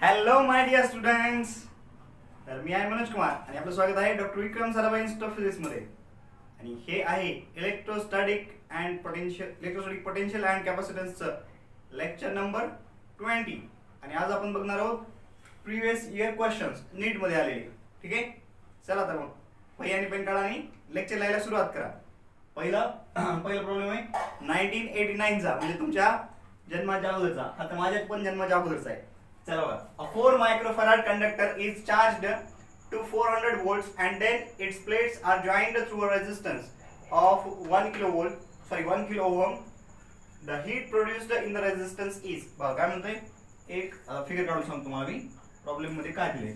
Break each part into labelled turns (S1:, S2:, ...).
S1: Hello my dear students. तर मी आहे मनोज कुमार आणि आपलं स्वागत आहे doctor Vikram Sarabhai institute of फिजिक्समध्ये. आणि हे आहे इलेक्ट्रोस्टॅटिक पोटेन्शियल अँड कॅपॅसिटन्सचं लेक्चर नंबर 20. आणि आज आपण बघणार आहोत प्रिव्हियस इयर क्वेश्चन्स नीटमध्ये आलेले. ठीक आहे, चला तर मग वही आणि पेन काढा आणि लेक्चर लिहायला सुरुवात करा. पहिला प्रॉब्लेम आहे 1989चा, म्हणजे तुमच्या जन्माच्या अगोदरचा. आता माझ्या पण जन्माच्या अगोदरचा आहे. चला बघा. A 4 microfarad conductor is charged to 400 volts and then its plates are joined through a resistance of 1 kilo ohm. The heat produced in the resistance is, बघा काय म्हणतोय, एक फिगर काढून सांगतो तुम्हाला मी प्रॉब्लेम मध्ये काय दिले.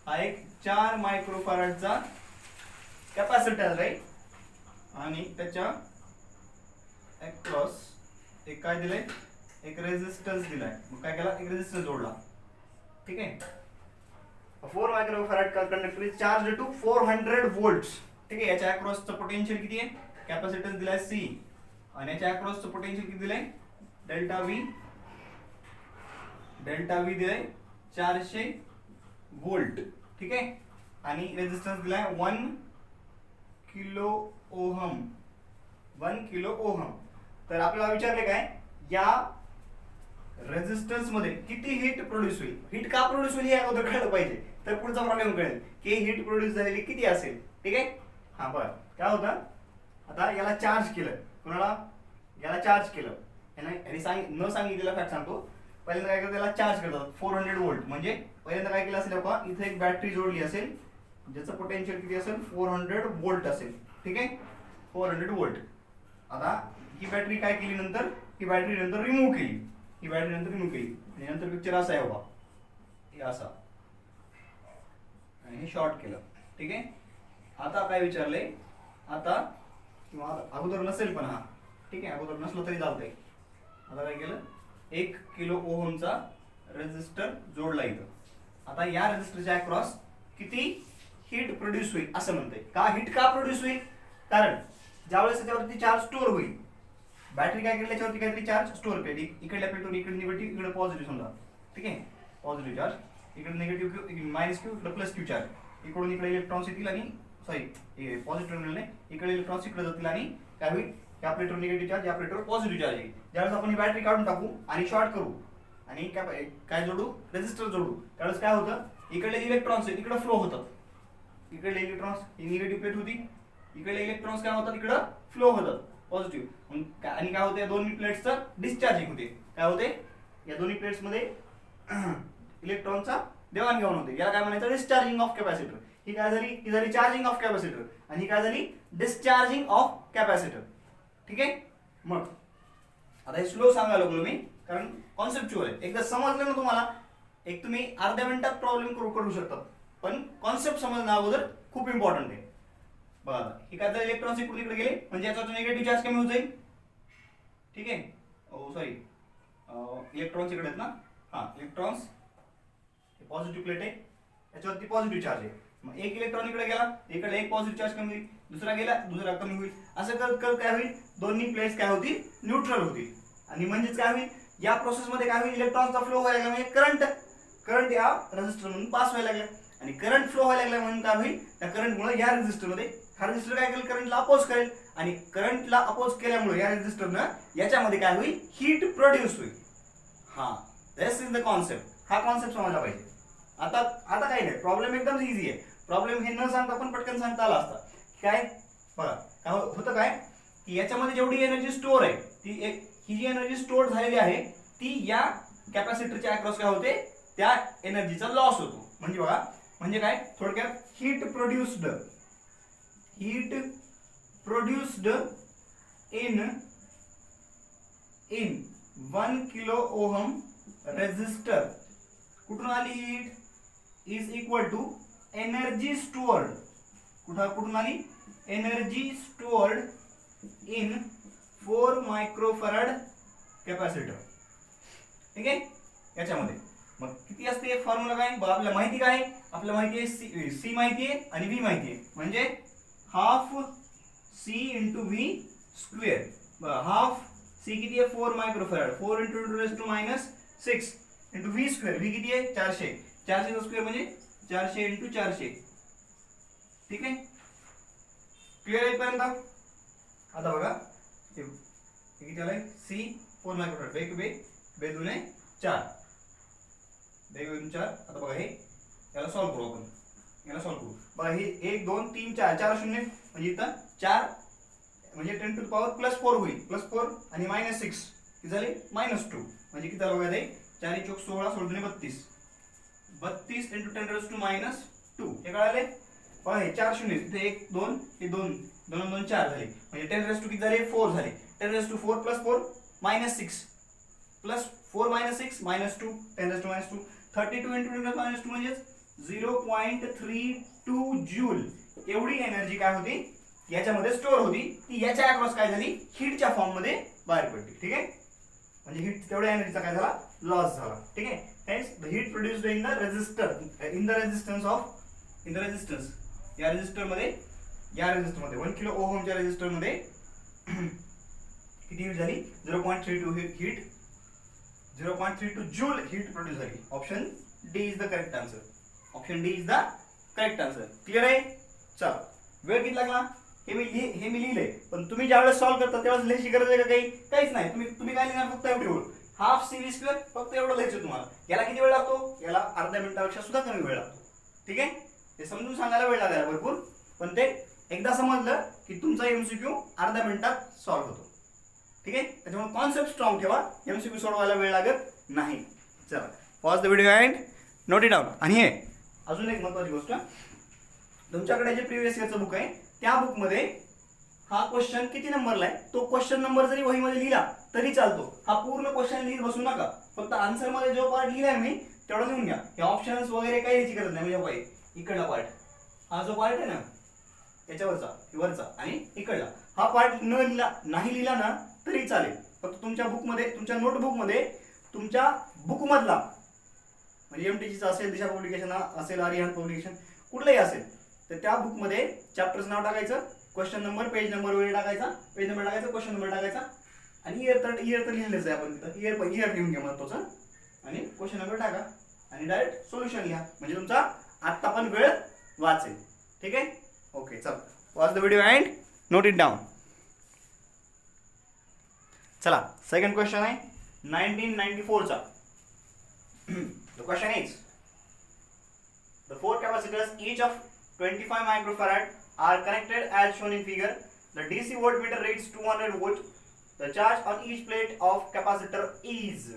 S1: हा एक 4 मायक्रोफॅराडचा कॅपॅसिटर आहे आणि त्याच्या अक्रॉस एक काय दिलंय, एक रेजिस्टन्स दिलाय. मग काय केला, एक रेजिस्टन्स जोडला. ठीक आहे. 4 microfarad conductor is charged to 400 volts. ठीक आहे. याच्या अक्रॉसचं पोटेन्शियल किती आहे, कॅपॅसिटन्स दिलाय C, आणि याच्या अक्रॉसचं पोटेन्शियल किती दिलंय, डेल्टा V दिलाय 400 व्होल्ट. ठीक आहे. आणि रेजिस्टन्स दिलाय 1 किलो ओहम. तर आपल्याला विचारले काय, या रेजिस्टन्स मध्ये किती हीट प्रोड्यूस होईल. हीट का प्रोड्यूस होईल हे अगोदर कळलं पाहिजे, तर पुढचा प्रॉब्लेम कळेल की हीट प्रोड्यूस झालेली किती असेल. ठीक आहे. हा बरं, काय होतं, आता याला चार्ज केलं, कोणाला, याला चार्ज केलं. न सांगितलेला फॅक्ट सांगतो. पहिल्यांदा काय करतात, याला चार्ज करतात 400 व्होल्ट. म्हणजे पहिल्यांदा काय केलं असेल, बघा इथे एक बॅटरी जोडली असेल ज्याचं पोटेन्शियल किती असेल, 400 व्होल्ट असेल. ठीक आहे, 400 व्होल्ट. आता ही बॅटरी काय केली नंतर, ही बॅटरी नंतर रिमूव्ह केली. आणि नंतर पिक्चर असा आहे बाबा, हे असा, आणि हे शॉर्ट केलं. ठीक आहे. आता काय विचारलंय, आता किंवा अगोदर नसेल पण, हा ठीक आहे, अगोदर नसलं तरी चालतंय. आता काय केलं, 1 किलो ओहमचा रेजिस्टर जोडला इथं. आता या रेजिस्टरच्या अक्रॉस किती हीट प्रोड्यूस होईल असं म्हणतंय. हीट का प्रोड्यूस होईल, कारण ज्यावेळेस त्याच्यावरती चार्ज स्टोअर होईल, बॅटरी काय केली, त्याच्यावरती काहीतरी चार्ज स्टोअर केली. इकडल्या प्लेटवर इकडे निगेटिव्ह, इकडे पॉझिटिव्ह समजा. ठीक आहे, पॉझिटिव्ह चार्ज, इकडे निगेटिव्ह मायनस क्यू, इकडे प्लस क्यू चार्ज. इकडून इकडे इलेक्ट्रॉन्स येतील आणि पॉझिटिव्ह टर्मिनलने इकडे इलेक्ट्रॉन्स इकडे जातील आणि काय होईल, या प्लेटवर निगेटिव्ह चार्ज, या प्लेटवर पॉझिटिव्ह चार्ज येईल. ज्यावेळेस आपण ही बॅटरी काढून टाकू आणि शॉर्ट करू आणि काय जोडू, रेजिस्टर जोडू, त्यावेळेस काय होतं, इकडले इलेक्ट्रॉन्स इकडे फ्लो होतात. इकडले इलेक्ट्रॉन्स, ही निगेटिव्ह प्लेट होती, इकडे इलेक्ट्रॉन्स काय होतात, इकडे फ्लो होतात पॉझिटिव्ह. आणि काय होते, या दोन्ही प्लेट्सचं डिस्चार्जिंग होते. काय होते, या दोन्ही प्लेट्स मध्ये इलेक्ट्रॉनचा देवाणघेवाण होते. याला काय म्हणायचं, डिस्चार्जिंग ऑफ कॅपॅसिटर. ही काय झाली, ही झाली चार्जिंग ऑफ कॅपॅसिटर, आणि ही काय झाली, डिस्चार्जिंग ऑफ कॅपॅसिटर. ठीक आहे. मग आता हे स्लो सांगायला लागलो मी, कारण कॉन्सेप्च्युअल आहे. एकदा समजलं ना तुम्हाला, एक तुम्ही अर्ध्या मिनिटात प्रॉब्लेम करू शकतात, पण कॉन्सेप्ट समजणं अगोदर खूप इम्पॉर्टंट आहे. बघा, हे काय तर इलेक्ट्रॉन्स इकडे तिकडे गेले, म्हणजे याचा निगेटिव्ह चार्ज कमी होत जाईल. ठीक आहे, सॉरी, इलेक्ट्रॉन्स इकडे आहेत ना, हा इलेक्ट्रॉन्स, पॉझिटिव्ह प्लेट आहे, याच्यावरती पॉझिटिव्ह चार्ज आहे. मग एक इलेक्ट्रॉन इकडे गेला, इकडे एक पॉझिटिव्ह चार्ज कमी होईल, दुसरा गेला, दुसरा कमी होईल. असं करत करत काय होईल, दोन्ही प्लेट्स काय होतील, न्यूट्रल होतील. आणि म्हणजेच काय होईल, या प्रोसेस मध्ये काय होईल, इलेक्ट्रॉनचा फ्लो व्हायला लागला, म्हणजे करंट या रेजिस्टर मधून पास व्हायला लागला. आणि करंट फ्लो व्हायला लागला म्हणून काय होईल, त्या करंटमुळे या रेजिस्टर मध्ये, हा रेजिस्टर काय करेल, करंटला अपोज करेल, आणि करंटला अपोज केल्यामुळे या रेजिस्टरनं याच्यामध्ये काय होईल, हीट प्रोड्यूस होईल. हा, दिस इज द कॉन्सेप्ट. हा कॉन्सेप्ट समजला पाहिजे. आता काय नाही, प्रॉब्लेम एकदम इझी आहे. प्रॉब्लेम हे न सांगता पण पटकन सांगता आला असता. काय बघा, काय होतं, काय की याच्यामध्ये जेवढी एनर्जी स्टोअर आहे, ही जी एनर्जी स्टोअर झालेली आहे, ती या कॅपॅसिटरच्या अक्रॉस काय होते, त्या एनर्जीचा लॉस होतो. म्हणजे बघा, म्हणजे काय, थोडक्यात heat produced in 1 kilo ohm resistor, कुठून आली heat, is equal to energy stored. कुठून आली, energy stored in 4 microfarad capacitor. ठीक आहे. याच्यामध्ये मग किती असते, फॉर्म्युला काय, आपल्याला माहिती काय, आपल्याला माहिती आहे सी माहिती आहे आणि व्ही माहिती आहे. म्हणजे half C into V square. Half C किती आहे, 4 microfarad, 4 × 10⁻⁶. Into V square. V किती आहे 400. 400 चा स्क्वेअर म्हणजे 400 इंटू 400. ठीक आहे, क्लिअर आहे इथपर्यंत. आता बघा हे किती आलंय सी 4 मायक्रोफॅरेड. बे बे बे दुने 4, बे बे 4. आता बघा हे याला सॉल्व्ह करू आपण. याला सॉल्व्ह करू. बघा हे 1 2 3 4 4 शून्य म्हणजे इथं 4 म्हणजे 10 टू द पॉवर +4 होईल. +4 आणि -6 किती झाले -2 म्हणजे किती झालं बघा ते 4 चौक 16 16 दुने 32. 32 इंटू 10 raised to -2 हे कळाले. बघा हे 4 शून्य इथे 1 2 हे 2 2 2 4 झाले म्हणजे 10 raised to किती झाले 4 झाले. 10 raised to 4 +4 -6 +4 -6 -2 10 raised to -2 32 into 10 -2 म्हणजे 0.32 जूल एवढी एनर्जी काय होती याच्यामध्ये स्टोअर होती. ती याच्या अक्रॉस काय झाली हीटच्या फॉर्म मध्ये बाहेर पडली. ठीक आहे, म्हणजे हीट तेवढ्या एनर्जीचा काय झाला लॉस झाला. ठीक आहे, hence the heat produced in the resistor in the resistance of in the resistance या रेजिस्टर मध्ये 1 किलो ओहमच्या रेजिस्टर मध्ये किती हीट झाली 0.32 हीट 0.32 जूल हीट प्रोड्यूस झाली. Option D is the correct answer. Option D is the correct answer. Clear आहे. चला, वेळ किती लागला हे मी लिहिले, पण तुम्ही ज्यावेळेस सॉल्व्ह करता त्यावेळेस लिहायची गरज आहे का काहीच नाही. तुम्ही काय लिहिणार फक्त एवढी होईल हाफ सी व्ही स्क्वेअर फक्त एवढं लिहायचं तुम्हाला. याला किती वेळ लागतो याला अर्ध्या मिनिटापेक्षा सुद्धा कमी वेळ लागतो. ठीक आहे, ते समजून सांगायला वेळ लागायला भरपूर, पण ते एकदा समजलं की तुमचा एमसीक्यू अर्ध्या मिनिटात सॉल्व्ह होतो. ठीक आहे, त्याच्यामुळे कॉन्सेप्ट स्ट्रॉंग ठेवा, एमसीक्यू सोडवायला वेळ लागत नाही. चला, pause the video and note it down. आणि हे अजून एक महत्त्वाची गोष्ट, तुमच्याकडे जे प्रिव्हियस इयरचं बुक आहे त्या बुकमध्ये हा क्वेश्चन किती नंबरला आहे तो क्वेश्चन नंबर जरी वहीमध्ये लिहिला तरी चालतो. हा पूर्ण क्वेश्चन लिहित बसू नका, फक्त आन्सर मध्ये जो पार्ट लिहिलाय मी तेवढं लिहून घ्या. हे ऑप्शन्स वगैरे काही याची गरज नाही. म्हणजे इकडला पार्ट हा जो पार्ट आहे ना याच्यावरचा वरचा आणि इकडला हा पार्ट नाही लिहिला ना तरी चालेल. फक्त तुमच्या बुकमध्ये तुमच्या नोटबुकमध्ये तुमच्या बुकमधला म्हणजे एमटीजीचा असेल, दिशा पब्लिकेशन असेल, आर्यहंत पब्लिकेशन कुठलंही असेल तर त्या बुकमध्ये चॅप्टरचं नाव टाकायचं, क्वेश्चन नंबर पेज नंबर वगैरे टाकायचा, पेज नंबर टाकायचा, क्वेश्चन नंबर टाकायचा आणि इयर तर लिहिलेच आहे आपण तिथं. इयर लिहून घ्या महत्त्वाचं आणि क्वेश्चन नंबर टाका आणि डायरेक्ट सोल्युशन लिहा म्हणजे तुमचा आत्ता पण वेळ वाचेल. ठीक आहे, ओके. चल, watch the video and note it down. चला, सेकंड क्वेश्चन आहे 1994 चा. The question is, the four capacitors each of 25 microfarad are connected as shown in figure. The DC voltmeter reads 200 volt. The charge on each plate of capacitor is.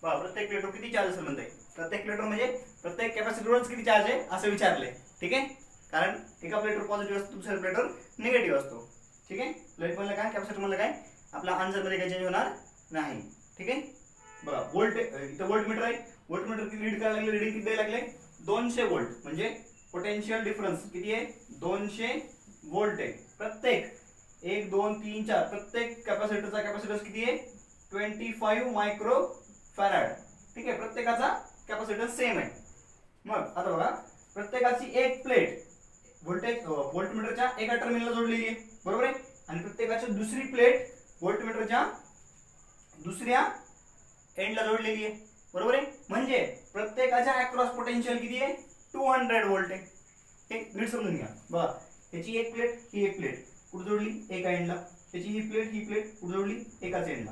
S1: प्रत्येक प्लेटवर किती charge असेल म्हणते. प्रत्येक प्लेटवर म्हणजे प्रत्येक कॅपॅसिटरवरच किती चार्ज आहे असं विचारले. ठीक आहे, कारण एका प्लेटवर पॉझिटिव्ह असतो दुसऱ्या प्लेटवर निगेटिव्ह असतो. ठीक आहे, प्लेट मधलं काय कॅपॅसिटर मधलं काय आपला आन्सर मध्ये काही चेंज होणार नाही. ठीक आहे, बघा वोल्ट इथं व्होल्टमीटर आहे. व्होल्टमीटर किती रीड करायला लागले, रीडिंग किती द्यायला लागले 200 व्होल्ट म्हणजे पोटेन्शियल डिफरन्स किती आहे 200 व्होल्ट आहे. प्रत्येक 1 2 3 4 प्रत्येक कॅपॅसिटरचा कॅपॅसिटन्स किती आहे 25 मायक्रो फॅराड. ठीक आहे, प्रत्येकाचा कॅपॅसिटन्स सेम आहे. मग आता बघा प्रत्येकाची एक प्लेट व्होल्टमीटरच्या एका टर्मिनलला जोडलेली आहे बरोबर आहे, आणि प्रत्येकाची दुसरी प्लेट व्होल्टमीटरच्या दुसऱ्या एंडला जोडलेली आहे बरोबर आहे. म्हणजे प्रत्येकाच्या अक्रॉस पोटेन्शियल किती आहे 200 व्होल्ट आहे. हे नीट समजून घ्या. बघा त्याची एक प्लेट ही एक प्लेट कुठे जोडली एका एंडला, त्याची ही प्लेट कुठे जोडली एकाच एंडला.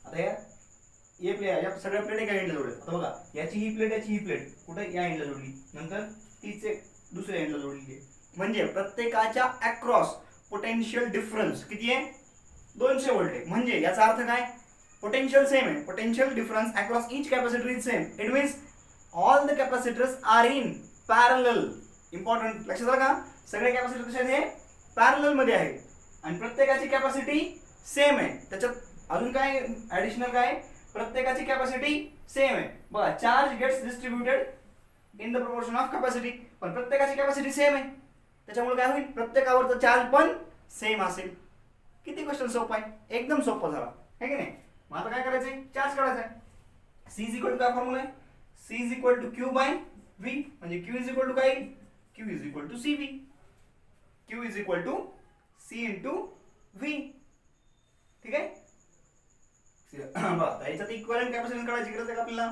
S1: आता या सगळ्या प्लेट एका एंडला जोडल्या. आता बघा याची ही प्लेट कुठे या एंडला जोडली, नंतर तीच एक दुसऱ्या एंडला जोडलेली आहे. म्हणजे प्रत्येकाच्या अक्रॉस पोटेन्शियल डिफरन्स किती आहे 200 व्होल्ट आहे. म्हणजे याचा अर्थ काय पोटेन्शियल सेम आहे. Potential difference across each capacitor is same. It means all the capacitors are in parallel. Important लक्षात आलं का, सगळे कॅपॅसिटर कसे आहेत पॅरलल मध्ये आहेत आणि प्रत्येकाची कॅपॅसिटी सेम आहे. त्याच्यात अजून काय ऍडिशनल काय प्रत्येकाची कॅपॅसिटी सेम आहे. बघा charge gets distributed in the proportion of capacity, पण प्रत्येकाची कॅपॅसिटी सेम आहे त्याच्यामुळे काय होईल प्रत्येकावरचा चार्ज पण सेम असेल. किती क्वेश्चन सोपा आहे, एकदम सोपा झाला है की नाही. मग आता काय करायचंय चार्ज काढायचा आहे. C इज इक्वल टू काय फॉर्म्युला आहे C is equal to Q by V म्हणजे Q इज इक्वल टू काय Q is equal to CV. Q is equal to C into V. ठीक आहे, बघा याच्यात इक्विव्हॅलेंट कॅपॅसिटन्स काढायची गरज आहे का आपल्याला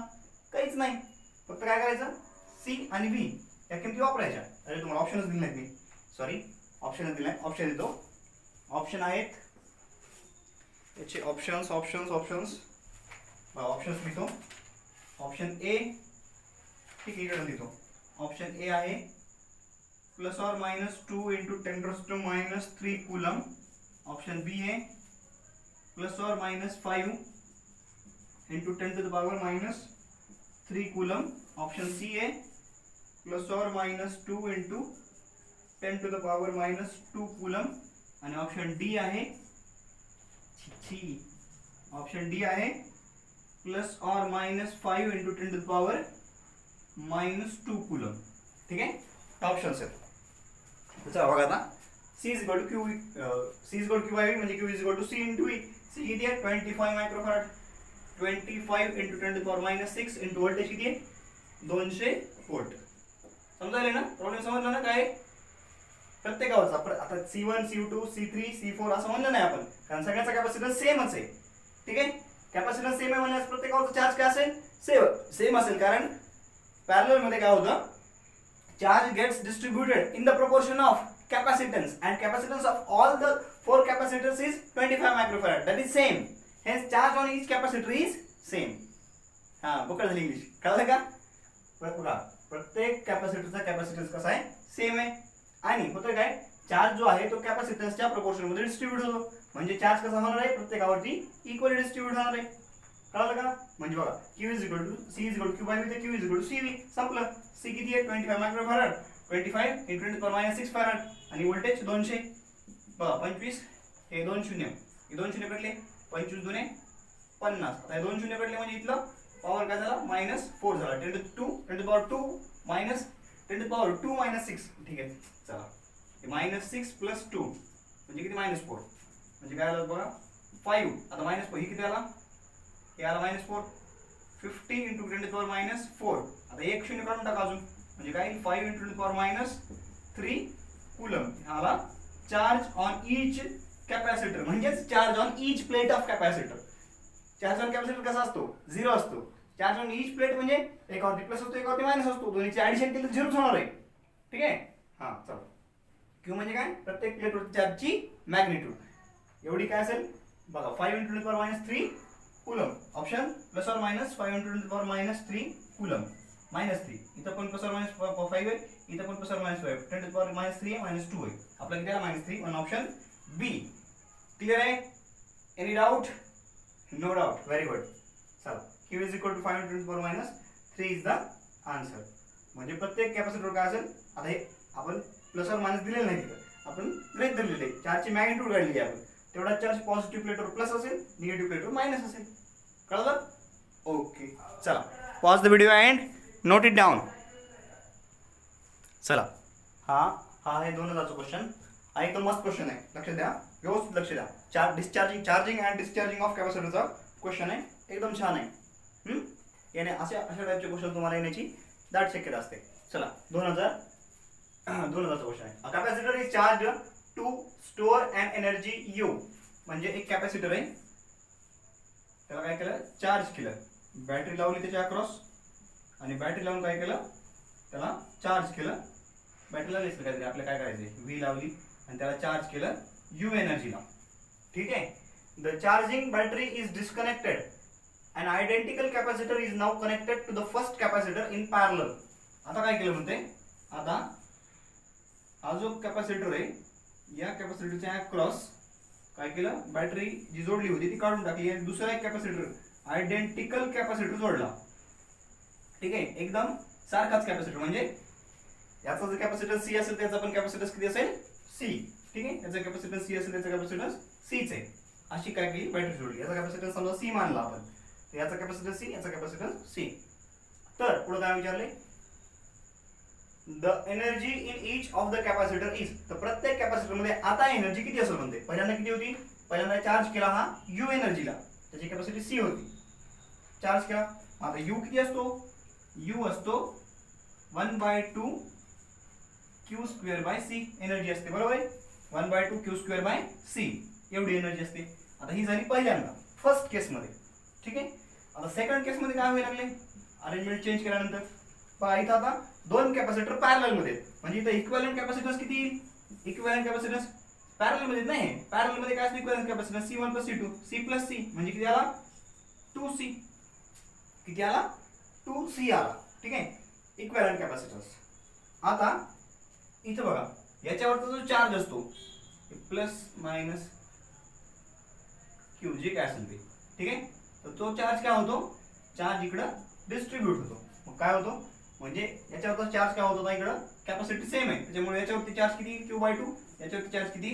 S1: काहीच नाही. फक्त काय करायचं, सी आणि व्ही या किमती वापरायच्या. अरे तुम्हाला ऑप्शनच दिले नाहीत मी, सॉरी ऑप्शनच दिले नाही. ऑप्शन देतो. ऑप्शन आहेत याचे ऑप्शन्स ऑप्शन्स ऑप्शन्स ऑप्शन्स लिहितो. ऑप्शन ए, ठीक आहे इकडे लिहितो. ऑप्शन ए आहे ±2 × 10⁻³ कूलम. ऑप्शन बी आहे ±5 × 10⁻³ कूलम. ऑप्शन सी आहे ±2 × 10⁻² कूलम. आणि ऑप्शन डी आहे ऑप्शन डी आहे ±5 × 10⁻² कूलम. ठीक आहे, ऑप्शन्स आहेत. चला बघा आता, C = Q by V म्हणजे Q = C × E. C किती आहे 25 मायक्रोफॅरड. 25 × 10⁻⁶ इंटू व्होल्टेज किती आहे 200 व्होल्ट. समजायला ना, प्रॉब्लेम समजला ना काय. प्रत्येकावरचा आता C1 C2 C3 C4 असं म्हणलं नाही आपण, कारण सगळ्यांचा कॅपॅसिटन्स सेमच आहे. ठीक आहे, कॅपॅसिटन्स सेम आहे म्हणल्यास प्रत्येकावरचा चार्ज काय असेल, सेम असेल. कारण पॅरलल मध्ये काय होतं, charge gets distributed in the proportion of capacitance, and capacitance of all the 4 capacitors is 25 microfarad. That is same. Hence charge on each capacitor is same. हा booked झाली इंग्लिश, कळलं का. बघा प्रत्येक कॅपॅसिटरचा कॅपॅसिटन्स कसा आहे, सेम आहे. आणि होतं काय, चार्ज जो आहे तो कॅपॅसिटन्सच्या प्रोपोर्शन मध्ये डिस्ट्रीब्यूट होतो. म्हणजे चार्ज कसा होणार आहे, प्रत्येकावरती इक्वली डिस्ट्रीब्यूट होणार आहे. कळलं का. म्हणजे बघा Q = C = Q by V तर Q = CV. संपलं. C किती आहे 25 मायक्रोफॅरड. 25 × 10⁻⁶ फॅरड आणि व्होल्टेज 200. बघा 25 हे 2 शून्य, हे 2 शून्य कटले, 25 दुने 50. आता हे 2 शून्य कटले म्हणजे इथलं पॉवर काय झाला -4 झाला. 10⁻²- 10⁻² - 6. ठीक आहे, चला -6 + 2 म्हणजे किती -4. म्हणजे काय आलं बघा 5. आता -4 ही किती आला, हे आला -4. 50 × 10⁻⁴. आता एक शून्य काढून टाका अजून, म्हणजे काय 5 × 10⁻³ कूलम. आला चार्ज ऑन ईच कॅपॅसिटर, म्हणजेच charge on each plate of capacitor. Charge on capacitor कसा असतो, 0 असतो. चार्ज ऑन ईच प्लेट म्हणजे एकावरती प्लस असतो एकावरती मायनस असतो, दोन्हीची ऍडिशन केली तर 0 होणार आहे. ठीक आहे, हा चला. Q म्हणजे काय, प्रत्येक प्लेटवरती चार्जची मॅग्निट्यूड. एवढी काय असेल बघा 5 × 10⁻³ कूलम. Option ±5 × 10⁻³ coulomb. -3 इथं पण ±5 आहे, इथं पण ±5. 10⁻³ आहे -2 आहे. आपल्याला किती आला -3. One option B. क्लियर आहे. Any doubt, no doubt, very good. चला Q = 5 × 10⁻³ इज द आन्सर. म्हणजे प्रत्येक कॅपॅसिटर काय असेल, आता हे आपण प्लस और मायनस दिलेलं नाही, तिथं आपण ग्रेड दिलेले, चार्जची मॅग्निट्यूड काढली आहे आपण. तेवढा चार्ज पॉझिटिव्ह प्लेटवर प्लस असेल, निगेटिव्ह प्लेटवर मायनस असेल. कळलं. ओके, चला pause the video and note it down. चला हा आहे 2000चा क्वेश्चन. हा एकदम मस्त क्वेश्चन आहे, लक्ष द्या, व्यवस्थित लक्ष द्या. चार्जिंग अँड डिस्चार्जिंग ऑफ कॅपॅसिटरचा क्वेश्चन आहे, एकदम छान आहे. याने अशा टाईपचे क्वेश्चन तुम्हाला येण्याची दाट शक्यता असते. चला 2000चा क्वेश्चन आहे. Capacitor is charge to store and energy U. म्हणजे एक कॅपॅसिटर आहे, त्याला काय केलं, चार्ज केलं. बॅटरी लावली त्याच्या अक्रॉस, आणि बॅटरी लावून काय केलं, त्याला चार्ज केलं. बॅटरीला लिहिलं काहीतरी आपल्याला काय करायचं, व्ही लावली आणि त्याला चार्ज केलं यू एनर्जीला. ठीक आहे. The charging battery is disconnected. An identical capacitor is now connected to the first capacitor in parallel. आता काय केलं म्हणते, आता हा जो कॅपॅसिटर आहे, या कॅपॅसिटरच्या अक्रॉस काय केलं, बॅटरी जी जोडली होती ती काढून टाकली आणि दुसरा एक कॅपॅसिटर, आयडेंटिकल कॅपॅसिटर जोडला. ठीक आहे, एकदम सारखाच कॅपॅसिटर. म्हणजे याचा जर कॅपॅसिटन्स सी असेल त्याचा पण कॅपॅसिटन्स किती असेल, सी. ठीक आहे, याचा कॅपॅसिटन्स सी असेल त्याचा कॅपॅसिटन्स सीच आहे. अशी काय केली, बॅटरी जोडली. याचा कॅपॅसिटन्स समजा सी मानला आपण, याचा कॅपॅसिटन्स सी, याचा कॅपॅसिटन्स सी. तर पुढे काय विचारले, the energy in each of the capacitor is. तर प्रत्येक कॅपॅसिटर मध्ये आता एनर्जी किती असेल म्हणते. पहिल्यांदा किती होती, पहिल्यांदा चार्ज केला हा यू एनर्जीला, त्याची कॅपॅसिटी सी होती, चार्ज केला. आता यू किती असतो, यू असतो 1/2 Q²/c एनर्जी असते. बरोबर, 1/2 Q²/c एवढी एनर्जी असते. आता ही झाली पहिल्यांदा फर्स्ट केस मध्ये. ठीक आहे. आता सेकंड केस मध्ये काय व्हायला लागले, अरेंजमेंट चेंज केल्यानंतर पहा इथं आता दोन कॅपॅसिटर पॅरलल मध्ये आहेत. म्हणजे इथं इक्विव्हॅलेंट कॅपॅसिटन्स किती येईल? इक्विव्हॅलेंट कॅपॅसिटन्स पॅरलल मध्ये नाही, पॅरलल मध्ये काय असतं equivalent capacitance C1 + C2 C + C म्हणजे किती आला 2C. किती आला 2C आला. ठीक आहे, इक्विव्हॅलेंट कॅपॅसिटन्स. आता इथं बघा याच्यावरचा जो चार्ज असतो प्लस मायनस क्यू जे काय असेल ते, ठीक आहे, तर तो चार्ज काय होतो, चार्ज इकडं डिस्ट्रीब्यूट होतो. मग काय होतो म्हणजे याच्यावरचा चार्ज काय होतो, इकडं कॅपॅसिटी सेम आहे त्याच्यामुळे याच्यावरती चार्ज किती Q/2, याच्यावरती चार्ज किती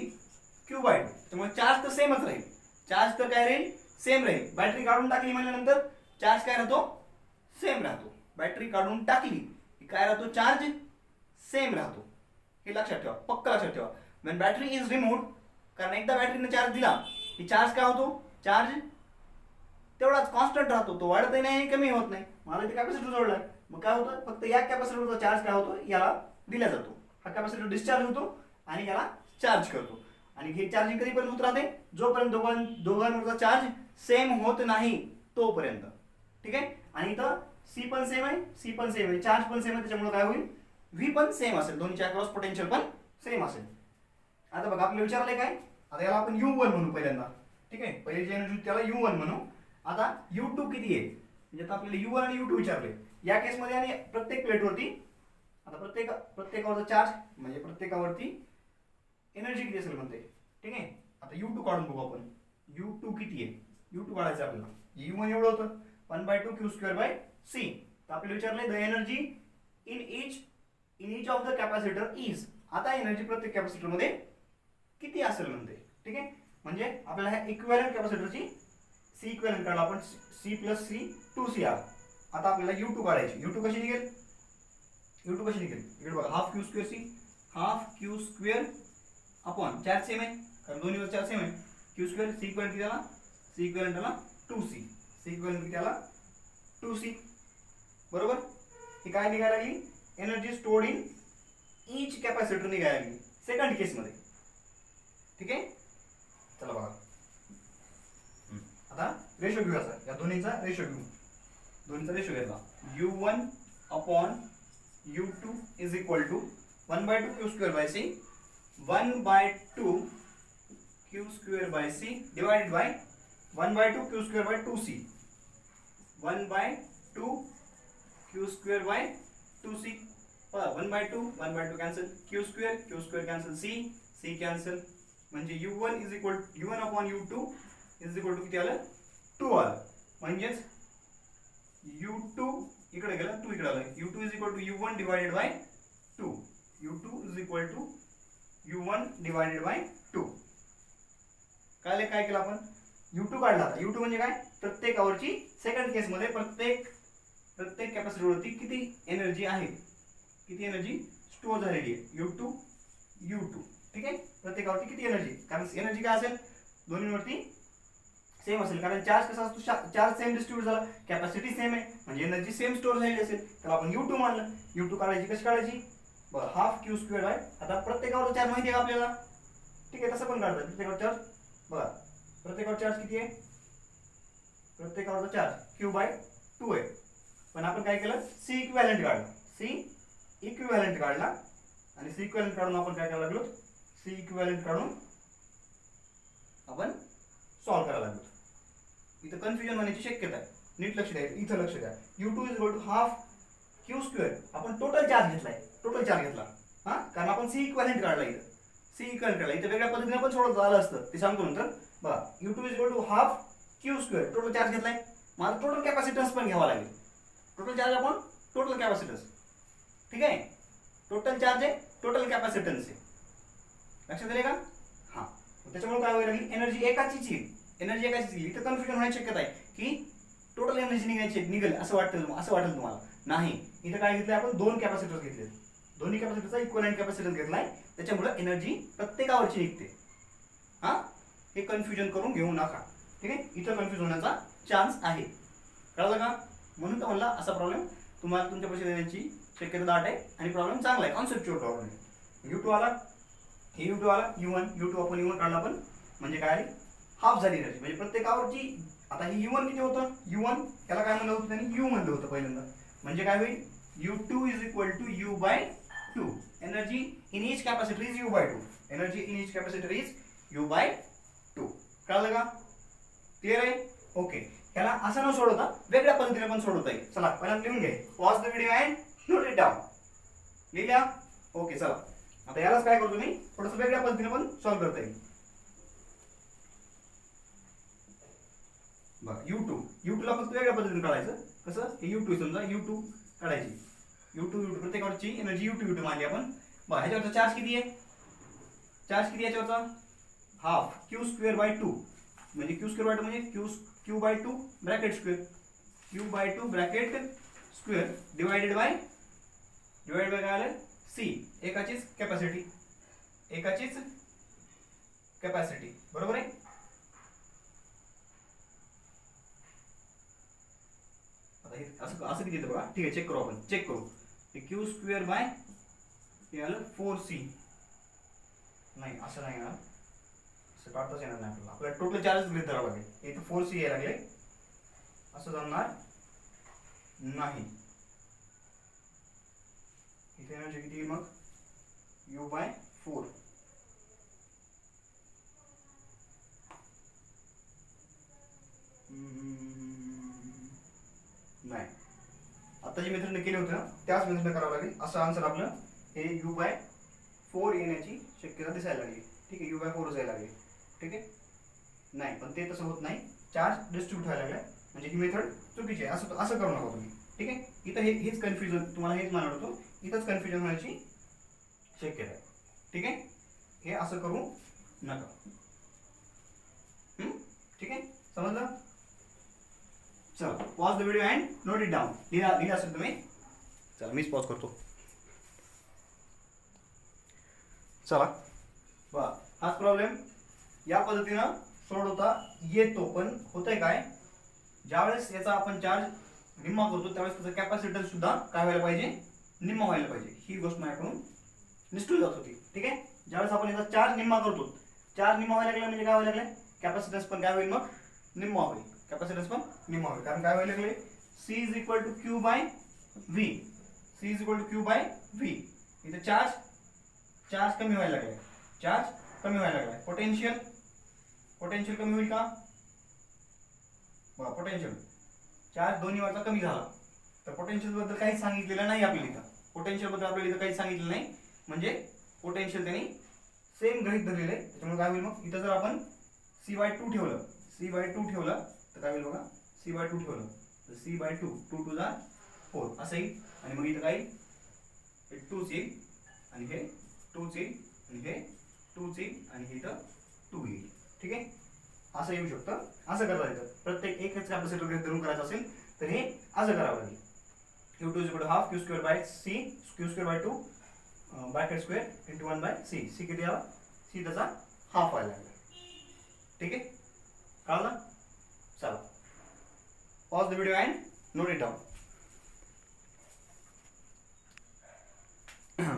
S1: Q/2. त्यामुळे चार्ज तर सेमच राहील, चार्ज तर काय राहील सेम राहील. बॅटरी काढून टाकली म्हणल्यानंतर चार्ज काय राहतो सेम राहतो. बॅटरी काढून टाकली की काय राहतो चार्ज सेम राहतो. हे लक्षात ठेवा, पक्का लक्षात ठेवा. when बॅटरी इज रिमूव्ड, कारण एकदा बॅटरीने चार्ज दिला की चार्ज काय होतो, चार्ज तेवढाच कॉन्स्टंट राहतो, तो वाढतही नाही कमी होत नाही. मला इथे कॅपॅसिटर जोडलाय, मग काय होतं फक्त या कॅपॅसिटरचा चार्ज काय होतो याला दिला जातो. हा कॅपॅसिटर डिस्चार्ज होतो आणि याला चार्ज करतो. आणि हे चार्जिंग कधीपर्यंत होत राहते, जोपर्यंत दोघांवरचा चार्ज सेम होत नाही तोपर्यंत. ठीक आहे, आणि इथं C पण सेम आहे, C पण सेम आहे, चार्ज पण सेम आहे, त्याच्यामुळे काय होईल V पण सेम असेल, दोन्हीच्या अक्रॉस पोटेन्शियल पण सेम असेल. आता बघा आपल्याला विचारलंय काय, आता याला आपण U1 म्हणू पहिल्यांदा. ठीक आहे, पहिले जे एनर्जी त्याला U1 म्हणू. आता U2 किती आहे, म्हणजे आता आपल्याला U1 आणि U2 विचारले या केसमध्ये. आणि प्रत्येक प्लेटवरती आता प्रत्येकावरचा चार्ज म्हणजे प्रत्येकावरती एनर्जी किती असेल म्हणते. ठीक आहे, आता U2 काढून बघू आपण. U2 किती आहे, U2 काढायचं आपल्याला. U1 एवढं होतं 1/2 Q²/C. तर आपल्याला विचारलंय the energy in each of the capacitor is. आता एनर्जी प्रत्येक कॅपॅसिटर मध्ये किती असेल म्हणते. ठीक आहे, म्हणजे आपल्याला ह्या इक्विव्हॅलेंट कॅपॅसिटरची C इक्विव्हॅलेंट काढला आपण, C + C 2C आला. आता आपल्याला U2 काढायची. U2 कशी निघेल, U2 कशी निघेल इकडे बघा, ½ Q²C, ½ Q² upon charge same आहे कारण दोन्हीवर चार्ज सेम आहे. Q², C इक्विव्हॅलेंट किती आला, C इक्विव्हॅलेंट आला 2C, C इक्विव्हॅलेंट किती आला 2C. बरोबर, ही काय निघायला लागली, energy stored in each capacitor निघायला लागली सेकंड केस मध्ये. ठीक आहे, चला बघा आता रेशो घेऊ, या दोन्हीचा रेशो घेऊ. दोन्हीचा रेशो घेतला, U1 upon U2 is equal to 1/2 Q²/C 1/2 Q²/C divided by 1/2 Q²/2C 1/2 Q²/2C. 1/2 cancel, Q² cancel, C cancel, म्हणजे U1 upon U2 is equal to किती आलं 2 आलं. म्हणजेच U2 इकडे गेलं 2 इकडे आलं. U2 is equal to U1 divided by 2. U2 is equal to U1 divided by 2. काय केलं आपण, U2 काढला. आता U2 म्हणजे काय, प्रत्येकावरची सेकंड केस मध्ये प्रत्येक कॅपॅसिटरवरती किती एनर्जी आहे, किती एनर्जी स्टोअर झालेली आहे U2. ठीक आहे, प्रत्येकावरती किती एनर्जी, कारण एनर्जी काय असेल दोन्हीवरती सेम असेल, कारण चार्ज कसा असतो, चार्ज सेम डिस्ट्रीब्यूट झाला, कॅपॅसिटी सेम आहे म्हणजे एनर्जी सेम स्टोअर झालेली असेल, त्याला आपण U2 मानलं. U2 काढायची, कशी काढायची बघा, ½ Q². आता प्रत्येकावरचा चार्ज माहिती आहे का आपल्याला. ठीक आहे, तसं पण काढतात प्रत्येकावर चार्ज. बघा प्रत्येकावर चार्ज किती आहे, प्रत्येकावरचा चार्ज Q/2 आहे. पण आपण काय केलं, C इक्विव्हॅलेंट काढला. C इक्विव्हॅलेंट काढला आणि C इक्विव्हॅलेंट काढून आपण काय करायला लागलो, C इक्विव्हॅलेंट काढून आपण सॉल्व्ह करायला लागलो. इथं कन्फ्युजन होण्याची शक्यता आहे, नीट लक्ष द्या, इथं लक्ष द्या. U2 is equal to ½ Q². आपण टोटल चार्ज घेतला हा, कारण आपण C इक्विव्हॅलेंट काढला. इथं वेगळ्या पद्धतीने पण सोडत झालं असतं, ते सांगतो नंतर. बघा U2 is equal to ½ Q², total charge घेतलाय. मला टोटल कॅपॅसिटन्स पण घ्यावा लागेल. टोटल चार्ज आपण टोटल कॅपॅसिटन्स, ठीक आहे, टोटल चार्ज आहे, टोटल कॅपॅसिटन्स आहे, लक्षात आले का. हा, त्याच्यामुळे काय होईल, एनर्जी एकाचीच येईल. इथं कन्फ्युजन होण्याची शक्यता आहे की टोटल एनर्जी निघेल असं वाटेल तुम्हाला. नाही, इथं काय घेतलंय आपण, दोन कॅपॅसिटर्स घेतले, दोन्ही कॅपॅसिटरचा इक्विव्हॅलेंट कॅपॅसिटन्स घेतलाय, त्याच्यामुळे एनर्जी प्रत्येकावरची निघते. हा, हे कन्फ्युजन करून घेऊ नका. ठीक आहे, इथं कन्फ्युज होण्याचा चान्स आहे, कळलं का. म्हणून तर म्हणला असा प्रॉब्लेम तुम्हाला तुमच्या परीक्षेत येण्याची शक्यता दाट आहे आणि प्रॉब्लेम चांगला आहे, कॉन्सेप्च्युअल प्रॉब्लेम आहे. U2 आला, हे U2 आला, U1 आपण काढला आपण, म्हणजे काय आली हाफ झाली एनर्जी. म्हणजे प्रत्येकावरची आता हे U1 किती होतं, U1 त्याला काय म्हणलं होतं त्यांनी, U म्हणलं होतं पहिल्यांदा. म्हणजे काय होईल, U2 is equal to U/2. Energy in each capacitor is U/2. Energy in each capacitor is U/2. कळलं का, क्लिअर आहे. ओके, त्याला असं न सोडवता वेगळ्या पद्धतीने पण सोडवता येईल. चला पहिला लिहून घे, pause the video and note it down. लिहिल्या. ओके चला, आता यालाच काय करतो मी, थोडंसं वेगळ्या पद्धतीने पण सॉल्व्ह करता येईल. बघा U2 ला फक्त वेगळ्या पद्धतीने काढायचं. कसं, हे U2 समजा U2 काढायची. U2 प्रत्येकाची एनर्जी U2 मानली आपण. बघा ह्याच्यावरचा चार्ज किती आहे, चार्ज किती याच्यावरचा, हाफ Q²/2. म्हणजे Q²/2 म्हणजे Q/2 bracket square, Q/2 bracket square divided by काय आलं, C. एकाचीच कॅपॅसिटी, बरोबर आहे. आता हे असं किती येतं बघा. ठीक आहे, चेक करू आपण, चेक करू. Q² हे आलं 4C. नाही असं नाही ना, असं काढताच येणार नाही आपल्याला. आपल्याला टोटल चार्जेस गृहीत धरावं लागेल. इथं 4C यायला लागले, असं जमणार नाही. इथे एनर्जी किती येईल मग, U/4. नाही, आता जी मेथडने केली होती ना त्याच मेथडने करावं लागेल. असं आन्सर आपलं हे U/4 येण्याची शक्यता दिसायला लागली. ठीक आहे, U/4 यायला लागली. ठीक आहे, नाही पण ते तसं होत नाही, चार्ज डिस्ट्रीब्यूट व्हायला लागलाय. म्हणजे ही मेथड चुकीची आहे. असं करू नका तुम्ही. ठीक आहे, इथं हेच कन्फ्युजन, तुम्हाला हेच मानत होतो, इथंच कन्फ्युजन होण्याची शक्यता आहे. ठीक आहे, हे असं करू नका. ठीक आहे, समजलं. चला pause the video and note it down. लिहिला असेल तुम्ही. चला मीच पॉज करतो. चला बघा, हाच प्रॉब्लेम या पद्धतीनं सोडवता येतो. पण होतंय काय, ज्यावेळेस याचा आपण चार्ज निम्मा करतो त्यावेळेस त्याचा कॅपॅसिटन्स सुद्धा काय व्हायला पाहिजे, निम्मा व्हायला पाहिजे. ही गोष्ट माझ्याकडून निष्ठून जात होती. ठीक आहे, ज्यावेळेस आपण याचा चार्ज निम्मा करतो, चार्ज निम्मा व्हायला लागला म्हणजे काय व्हायला लागलं, कॅपॅसिटन्स पण काय होईल, मग निम्मा होईल. कॅपॅसिटन्स पण निम्मा होईल. कारण काय व्हायला लागले, C is equal to Q/V. C is equal to Q/V. इथे चार्ज कमी व्हायला लागलाय, चार्ज कमी व्हायला लागलाय. पोटेन्शियल कमी होईल का, बघा पोटेन्शियल, चार्ज दोन्ही वरचा कमी झाला. तर पोटेन्शियल बद्दल काहीच सांगितलेलं नाही आपल्याला इथं. पोटेन्शियल बद्दल आपल्याला इथं काहीच सांगितलं नाही. म्हणजे पोटेन्शियल त्यांनी सेम गृहीत धरलेलं आहे. त्याच्यामुळे काय होईल, मग इथं जर आपण C/2 ठेवलं, तर काय होईल बघा, C/2 ठेवलं तर C/2 2 to the 4 असं येईल. आणि मग इथं काय, हे 2 येईल आणि हे 2 येईल आणि हे 2 येईल आणि हे इथं 2 येईल. ठीक आहे, असं येऊ शकतं. असं करायला येतं. प्रत्येक एकच कॅपॅसिटर गृहीत धरून करायचं असेल तर हे असं करावं लागेल. U2 is equal to half Q²/C, Q²/2 bracket square into 1/C. C किती आला, C त्याचा हाफ व्हायला लागला. ठीक आहे, कळलं. चला pause the video and note it down.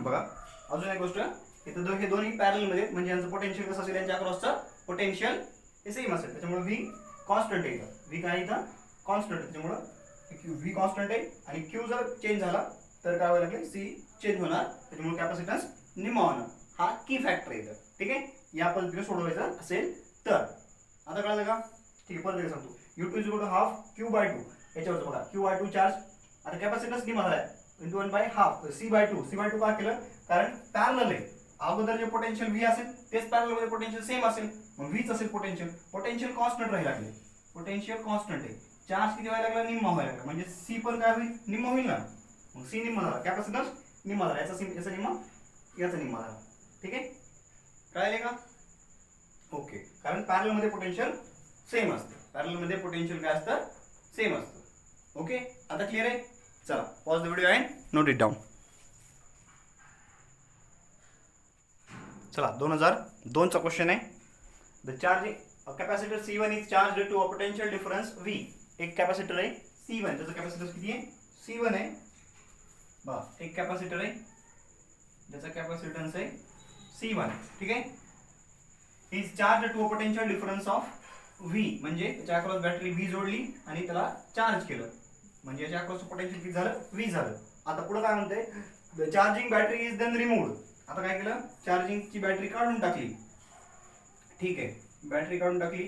S1: बघा अजून एक गोष्ट, इथं हे दोन्ही पॅरल मध्ये, म्हणजे यांचं पोटेन्शियल कसं असेल, यांच्या अक्रॉसचं पोटेन्शियल हे सेम असेल. त्याच्यामुळे V कॉन्स्टंट आहे. V काय इथं कॉन्स्टंट आहे. त्याच्यामुळं V कॉन्स्टंट आहे आणि Q जर चेंज झाला तर काय व्हायला लागेल, C चेंज होणार. त्याच्यामुळे कॅपॅसिटन्स निम्मा होणार. हा की फॅक्टर आहे इथं. ठीक आहे, या पद्धतीने सोडवायचं असेल तर. आता कळलं का, ठीक आहे, परत सांगतो. U2 is equal to half Q/2. याच्यावरचं बघा Q/2 चार्ज, आता कॅपॅसिटन्स निम्मा झालाय इंटू 1/2 C/2 का केलं, कारण पॅरलल आहे. अगोदर जे पोटेन्शियल V असेल तेच पॅरलल मध्ये पोटेन्शियल सेम असेल, मग Vच असेल पोटेन्शियल कॉन्स्टंट राहायला लागले. पोटेन्शियल कॉन्स्टंट आहे, चार्ज किती व्हायला लागला, निम्मा व्हायला लागला. म्हणजे C पण काय होईल, निम्मा होईल ना. मग C निम्मा झाला, कॅपॅसिटन्स निम्मा झाला, याचा निम्मा, याचा निम्मा झाला. ठीक आहे, कळले का. ओके, कारण पॅरलल मध्ये पोटेन्शियल सेम असतं. पॅरलल मध्ये पोटेन्शियल काय असतं, सेम असतं. ओके, आता क्लिअर आहे. चला pause the video and note it down. चला 2002 चा क्वेश्चन आहे. The charge capacitor C1 is charge to a potential difference V. एक कॅपॅसिटर आहे C1, त्याचा कॅपॅसिटन्स किती आहे, C1 आहे. बघा एक कॅपॅसिटर आहे ज्याचा कॅपॅसिटन्स आहे C1. ठीक आहे, is charge to a potential difference of V म्हणजे त्याच्या अक्रॉस बॅटरी व्ही जोडली आणि त्याला चार्ज केलं म्हणजे याच्या अक्रॉस पोटेन्शियल किती झालं व्ही झालं. आता पुढे काय म्हणते the charging battery is then removed. आता काय केलं चार्जिंगची बॅटरी काढून टाकली. ठीक आहे बॅटरी काढून टाकली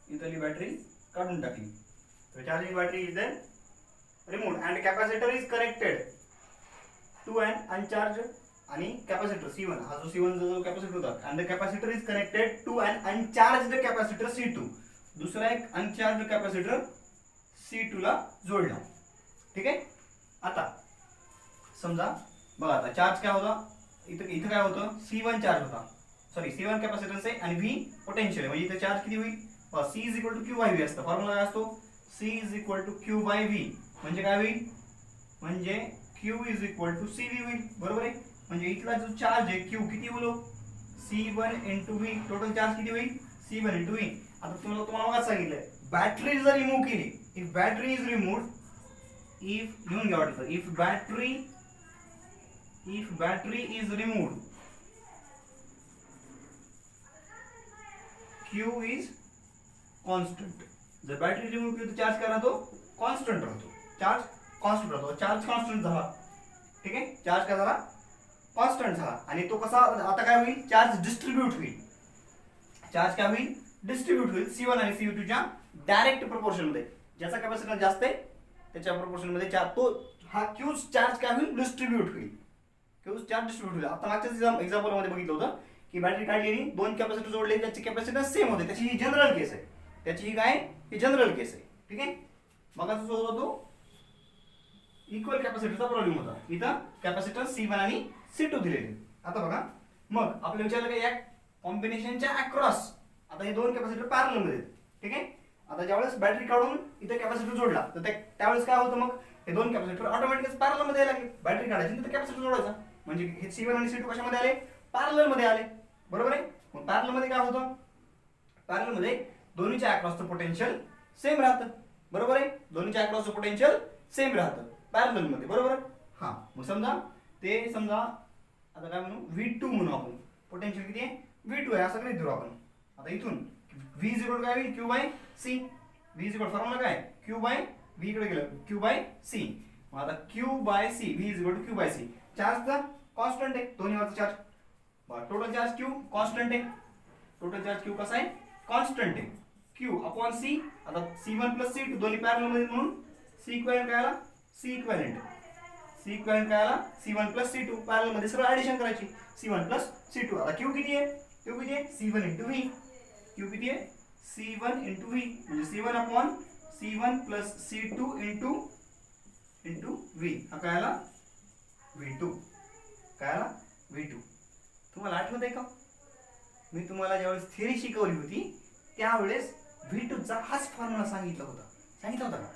S1: इथली बॅटरी काढून टाकली. तर charging battery is then removed and capacitor is connected to an uncharged आणि कॅपॅसिटर C1 हा जो C1 जो कॅपॅसिटर होता and the capacitor is connected to an uncharged capacitor C2. दुसरा एक अनचार्ज्ड कॅपॅसिटर C2 ला जोडला. ठीक आहे. आता समजा बघा आता चार्ज काय होता इथं इथं काय होतं C1 चार्ज होता सॉरी C1 कॅपॅसिटन्स आहे आणि V पोटेन्शियल आहे म्हणजे इथे चार्ज किती होईल C is equal to Q by V असतं. फॉर्म्युला काय असतो C is equal to Q by V म्हणजे काय होईल म्हणजे Q is equal to CV होईल. बरोबर आहे. म्हणजे इथला जो चार्ज आहे Q किती बोलो C1 into V total charge किती होईल C1 इंटू V. आता तुम्हाला मगाच सांगितलंय बॅटरी जर रिमूव्ह केली if battery is removed if लिहून घ्या वाटतं if battery is removed Q is constant. जर बॅटरी रिमूव्ह केली तर चार्ज काय राहतो कॉन्स्टंट राहतो. चार्ज कॉन्स्टंट राहतो. चार्ज कॉन्स्टंट झाला. ठीक आहे चार्ज काय झाला कॉन्स्टंट झाला आणि तो कसा आता काय होईल चार्ज डिस्ट्रीब्यूट होईल. चार्ज काय होईल डिस्ट्रीब्यूट होईल C1 आणि C2 च्या डायरेक्ट प्रोपोर्शन मध्ये. ज्याचा कॅपॅसिटन्स जास्त आहे त्याच्या प्रोपोर्शन मध्ये तो हा Q चार्ज काय होईल डिस्ट्रीब्यूट होईल. Q चार्ज डिस्ट्रीब्यूट होईल. आता मागच्या एक्झाम्पल मध्ये बघितलं होतं की बॅटरी काढली आणि दोन कॅपॅसिटर जोडले त्याचे कॅपॅसिटन्स सेम होते. त्याची ही जनरल केस आहे. त्याची ही काय ही जनरल केस आहे. ठीक आहे. मग जो होता तो इक्वल कॅपॅसिटरचा प्रॉब्लेम होता. इथं कॅपॅसिटन्स C1 आणि C2 दिलेले. आता बघा मग आपल्याला विचारलं की या कॉम्बिनेशनच्या अक्रॉस आता हे दोन कॅपॅसिटर पॅरलल मध्ये आहेत. ठीक आहे. आता ज्यावेळेस बॅटरी काढून इथे कॅपॅसिटर जोडला तर त्यावेळेस काय होतं मग हे दोन कॅपॅसिटर ऑटोमॅटिकली पॅरलल मध्ये यायला लागले. बॅटरी काढायची तिथे कॅपॅसिटर जोडायचा म्हणजे हे C1 आणि C2 कशामध्ये आले पॅरलल मध्ये आले. बरोबर आहे. मग पॅरलल मध्ये काय होतं पॅरलल मध्ये दोन्हीच्या अक्रॉसचं पोटेन्शियल सेम राहतं. बरोबर आहे. दोन्हीच्या अक्रॉसचं पोटेन्शियल सेम राहतं पॅरलल मध्ये. बरोबर. हा मग समजा आता काय म्हणू V2 म्हणू आपण. पोटेन्शियल किती आहे V2 आहे असं काही धरू आपण. आता इथून V इज इक्वल काय होईल Q by C. V is equal formula काय Q बाय V इकडे गेलं Q बाय C. मग आता Q by C V is equal to Q by C. चार्जचा कॉन्स्टंट आहे दोन्हीवरचा charge. Total charge Q constant आहे. टोटल चार्ज Q कसा आहे कॉन्स्टंट आहे. Q upon C. आता C1 प्लस C2 दोन्ही पॅरलल मध्ये म्हणून C इक्विव्हॅलेंट काय आला C इक्विव्हॅलेंट काय आला C1 प्लस C2 पॅरलल मध्ये सरळ ऍडिशन करायची C1 प्लस C2. आता Q किती आहे C1 इंटू V. Q किती आहे C1 इंटू V म्हणजे C1 upon C1 plus C2 into V. हा काय आला V2. काय आला V2. तुम्हाला आठवत आहे का मी तुम्हाला ज्यावेळेस थिअरी शिकवली होती त्यावेळेस V2 चा हाच फॉर्म्युला सांगितला होता का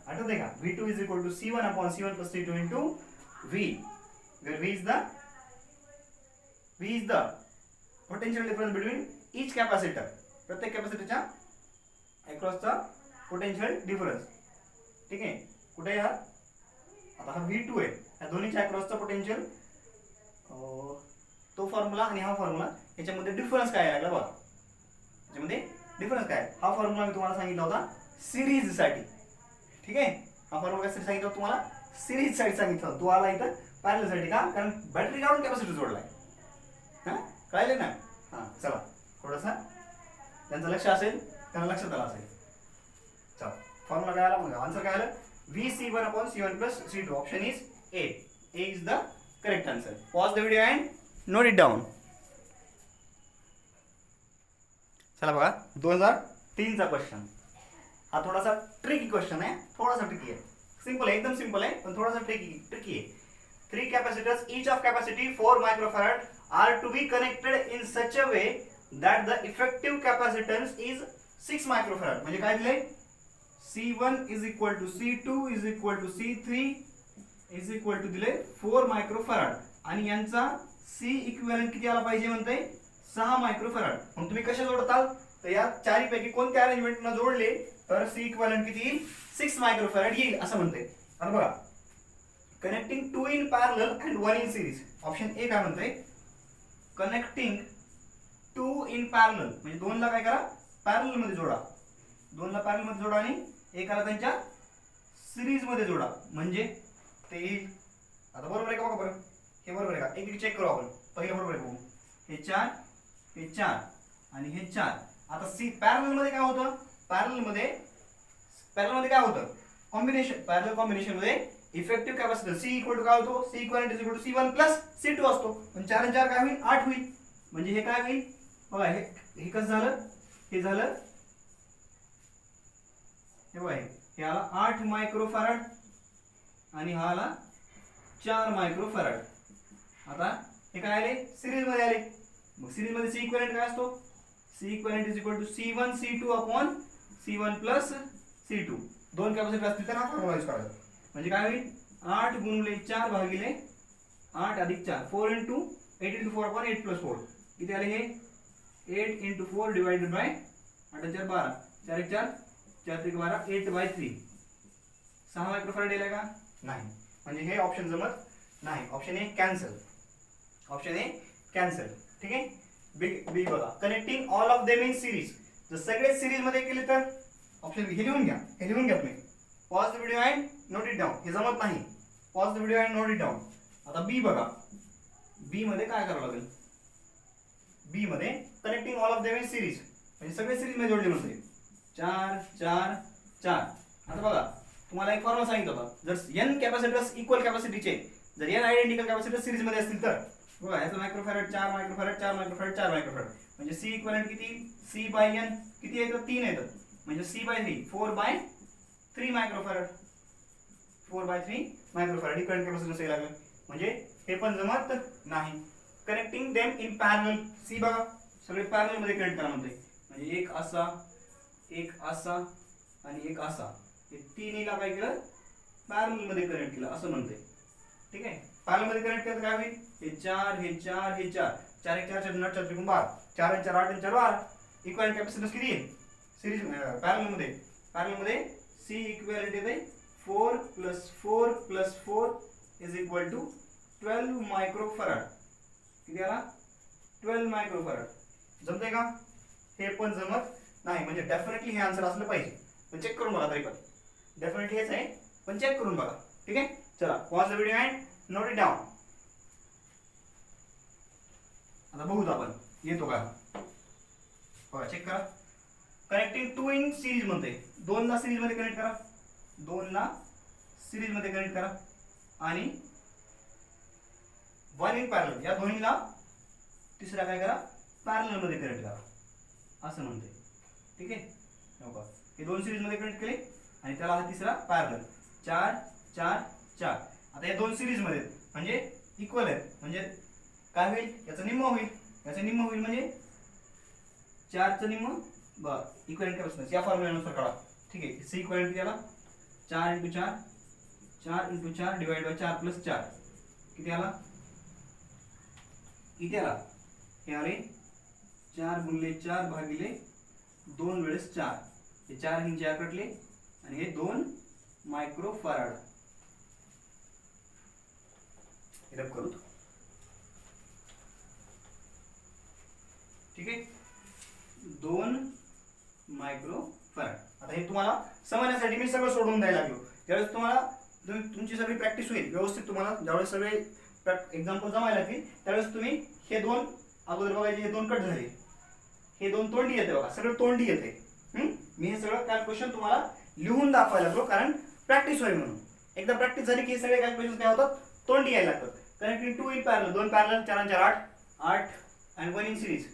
S1: आठवते का V2 is equal to C1 upon C1 plus C2 into V where V is the potential difference between each capacitor. प्रत्येक कॅपॅसिटरच्या अक्रॉसचा पोटेन्शियल डिफरन्स. ठीक आहे. कुठे या आता हा V2 आहे या दोन्हीच्या अक्रॉसचा पोटेन्शियल तो फॉर्म्युला आणि हा फॉर्म्युला याच्यामध्ये डिफरन्स काय लागला बघा. याच्यामध्ये डिफरन्स काय हा फॉर्म्युला मी तुम्हाला सांगितला होता सिरीज साठी. ठीक आहे. हा फॉर्म्युला कशासाठी सांगितलं तुम्हाला सिरीज साठी सांगितलं. तो आला इथं पॅरलल साठी का कारण बॅटरी काढून कॅपॅसिटर जोडलाय. हा कळले ना. हा चला थोडंसं त्यांचं लक्ष असेल त्यांना लक्षात आलं असेल. चला फॉर्म्युला काय आला मग आन्सर काय आलं VC1 upon C1 plus C2. Option is A. A is the correct answer. Pause the video and note it down. चला बघा 2003 चा क्वेश्चन. हा थोडासा ट्रिकी क्वेश्चन आहे. थोडासा ट्रिकी आहे. सिंपल आहे एकदम सिंपल आहे पण थोडासा ट्रिकी आहे. 3 capacitors each of capacity 4 microfarad are to be connected in such a way that the effective capacitance is 6 microfarad. म्हणजे काय दिले C1 is equal to C2 is equal to C3 is equal to दिले 4 microfarad आणि यांचा C equivalent किती आला पाहिजे म्हणते 6 microfarad. मग तुम्ही कसे जोडताल तर या चारी पैकी कोणत्या अरेंजमेंटला जोडले तर C इक्विव्हॅलेंट किती येईल 6 microfarad येईल असं म्हणते. आता बघा connecting 2 in parallel and 1 in series. Option A काय म्हणते कनेक्टिंग 2 इन पॅरलल, म्हणजे दोनला काय करा पॅरलल मध्ये जोडा, दोनला पॅरलल मध्ये जोडा आणि एकाला त्यांच्या सिरीज मध्ये जोडा, म्हणजे ते येईल. आता बरोबर आहे का बघा बरं, हे बरोबर आहे का, एक एक चेक करू आपण. पहिलं बरोबर आहे बघू, हे 4 हे 4 आणि हे 4. आता सी पॅरलल मध्ये काय होतं, पॅरलल मध्ये काय होतं, कॉम्बिनेशन, पॅरलल कॉम्बिनेशन मध्ये effective capacitor C equal to काय होतो, C equal to C1 plus C2 असतो. पण 4 आणि 4 काय होईल, 8 होईल. म्हणजे हे काय होईल बघा, हे कसं झालं, हे झालं हे बघा, हे आला 8 मायक्रोफॅरड आणि हा आला 4 मायक्रोफॅरड. आता हे काय आले, सिरीज मध्ये आले. मग सिरीज मध्ये C इक्विव्हॅलेंट काय असतो, C equivalent is equal to C1 C2 upon C1 plus C2. दोन कॅपॅसिटर असतील तर हा फॉर्म्युला यूज करायचा. म्हणजे काय होईल, 8 गुणिले 4 भागिले 8 अधिक 4, 4 इंटू 8 इंटू 4 अपॉन 8 प्लस 4. किती आले हे, 8 इंटू 4 डिवाइडेड बाय 8 4 12, 4 1 4, 4 3 12, 8/3. 6 मायक्रोफॅरड येईल का, नाही. म्हणजे हे ऑप्शन जमत नाही, option A cancel, option A cancel. ठीक आहे. बी बघा, connecting all of them in series, जर सगळे सिरीज मध्ये केले तर ऑप्शन बी. हे लिहून घ्या, हे लिहून घ्या तुम्ही. Pause the video and note it down. हे जमत नाही, pause the video and note it down. आता बी बघा, बी मध्ये काय करावं लागेल, बी मध्ये connecting all of them in series, म्हणजे सगळे सिरीज मध्ये जोडले म्हणते. 4 4 4. आता बघा, तुम्हाला एक फॉर्म्युला सांगितलं होता, जर n कॅपॅसिटर्स इक्वल कॅपॅसिटीचे, जर n आयडेंटिकल कॅपॅसिटर सिरीज मध्ये असतील तर बघा, याचा मायक्रोफॅरड 4 मायक्रोफॅरड 4 मायक्रोफॅरड 4 मायक्रोफॅरड, म्हणजे C इक्विव्हॅलेंट किती, C बाय n किती येतं, 3 येतं. म्हणजे C/3 4/3 मायक्रोफॅरड, 4/3 मायक्रोफॅरड ही करंट कॅपॅसिटन्स यायला लागलं. म्हणजे हे पण जमत नाही. Connecting them in parallel, see बघा सगळे पॅरलल मध्ये कनेक्ट करा म्हणते. म्हणजे एक असा आणि एक असा, हे तिन्हीला काय केलं, पॅरलल मध्ये कनेक्ट केलं असं म्हणते. ठीक आहे. पॅरलल मध्ये कनेक्ट केलं काय होईल, हे 4 हे 4 हे 4, 4 1 4 4 9 4 3 12, 4 1 4 8 4 12. इक्विव्हॅलेंट कॅपॅसिटन्स किती आहे सिरीज पॅरलल मध्ये C इक्विव्हॅलेंट येते 4 + 4 + 4 इज इक्वल टू 12 मायक्रोफॅरड. किती आला, 12 मायक्रोफॅरड. जमतंय का, हे पण जमत नाही. म्हणजे डेफिनेटली हे आन्सर असलं पाहिजे, पण चेक करून बघा. तरी पण डेफिनेटली हेच आहे, पण चेक करून बघा. ठीक आहे. चला, pause the video and note it down. आता बघूत आपण येतो का बघा, चेक करा. कनेक्टिंग 2 इन सिरीज म्हणते, 2 ला सिरीज मध्ये कनेक्ट करा, 2 ला सिरीज मध्ये कनेक्ट करा आणि 1 इन पॅरलल, या दोन्हीला तिसरा काय करा, पॅरलल मध्ये कनेक्ट करा असं म्हणते. ठीक आहे. बघा, हे 2 सिरीज मध्ये कनेक्ट केले आणि त्याला हा तिसरा पॅरलल, 4 4 4. आता या 2 सिरीज मध्ये म्हणजे इक्वल आहेत, म्हणजे काय होईल, याचं निम्म होईल, याचं निम्म होईल, म्हणजे 4 चं निम्म. बरं, इक्विव्हॅलेंट कॅपॅसिटन्स या फॉर्म्युल्यानुसार काढा. ठीक आहे. C इक्विव्हॅलेंट याला 4 × 4 4 × 4 डिवाइड बाय 4 + 4 किती आला, किती आला, हे आले 4 गुणिले 4 भागिले 2 वेळेस 4. हे 4 हि 4 कटले आणि हे 2 मायक्रोफॅरड. रब करू. ठीक आहे. 2 मायक्रोफॅरड. आता हे तुम्हाला समजण्यासाठी मी सगळं सोडून द्यायला लागलो. ज्यावेळेस तुम्हाला तुमची सगळी प्रॅक्टिस होईल व्यवस्थित, तुम्हाला ज्यावेळेस सगळे एक्झाम्पल जमायला लागतील त्यावेळेस तुम्ही हे 2 अगोदर बघायचे, हे 2 कट झाले, हे 2 तोंडी येते बघा, सगळं तोंडी येते. मी हे सगळं कॅल्क्युलेशन तुम्हाला लिहून दाखवायला लागलो, कारण प्रॅक्टिस होईल म्हणून. एकदा प्रॅक्टिस झाली की हे सगळे कॅल्क्युलेशन काय होतात, तोंडी यायला लागतात. कनेक्टिंग 2 इन पॅरलल, 2 पॅरलल, 4 4 8 8 आणि 1 इन सिरीज,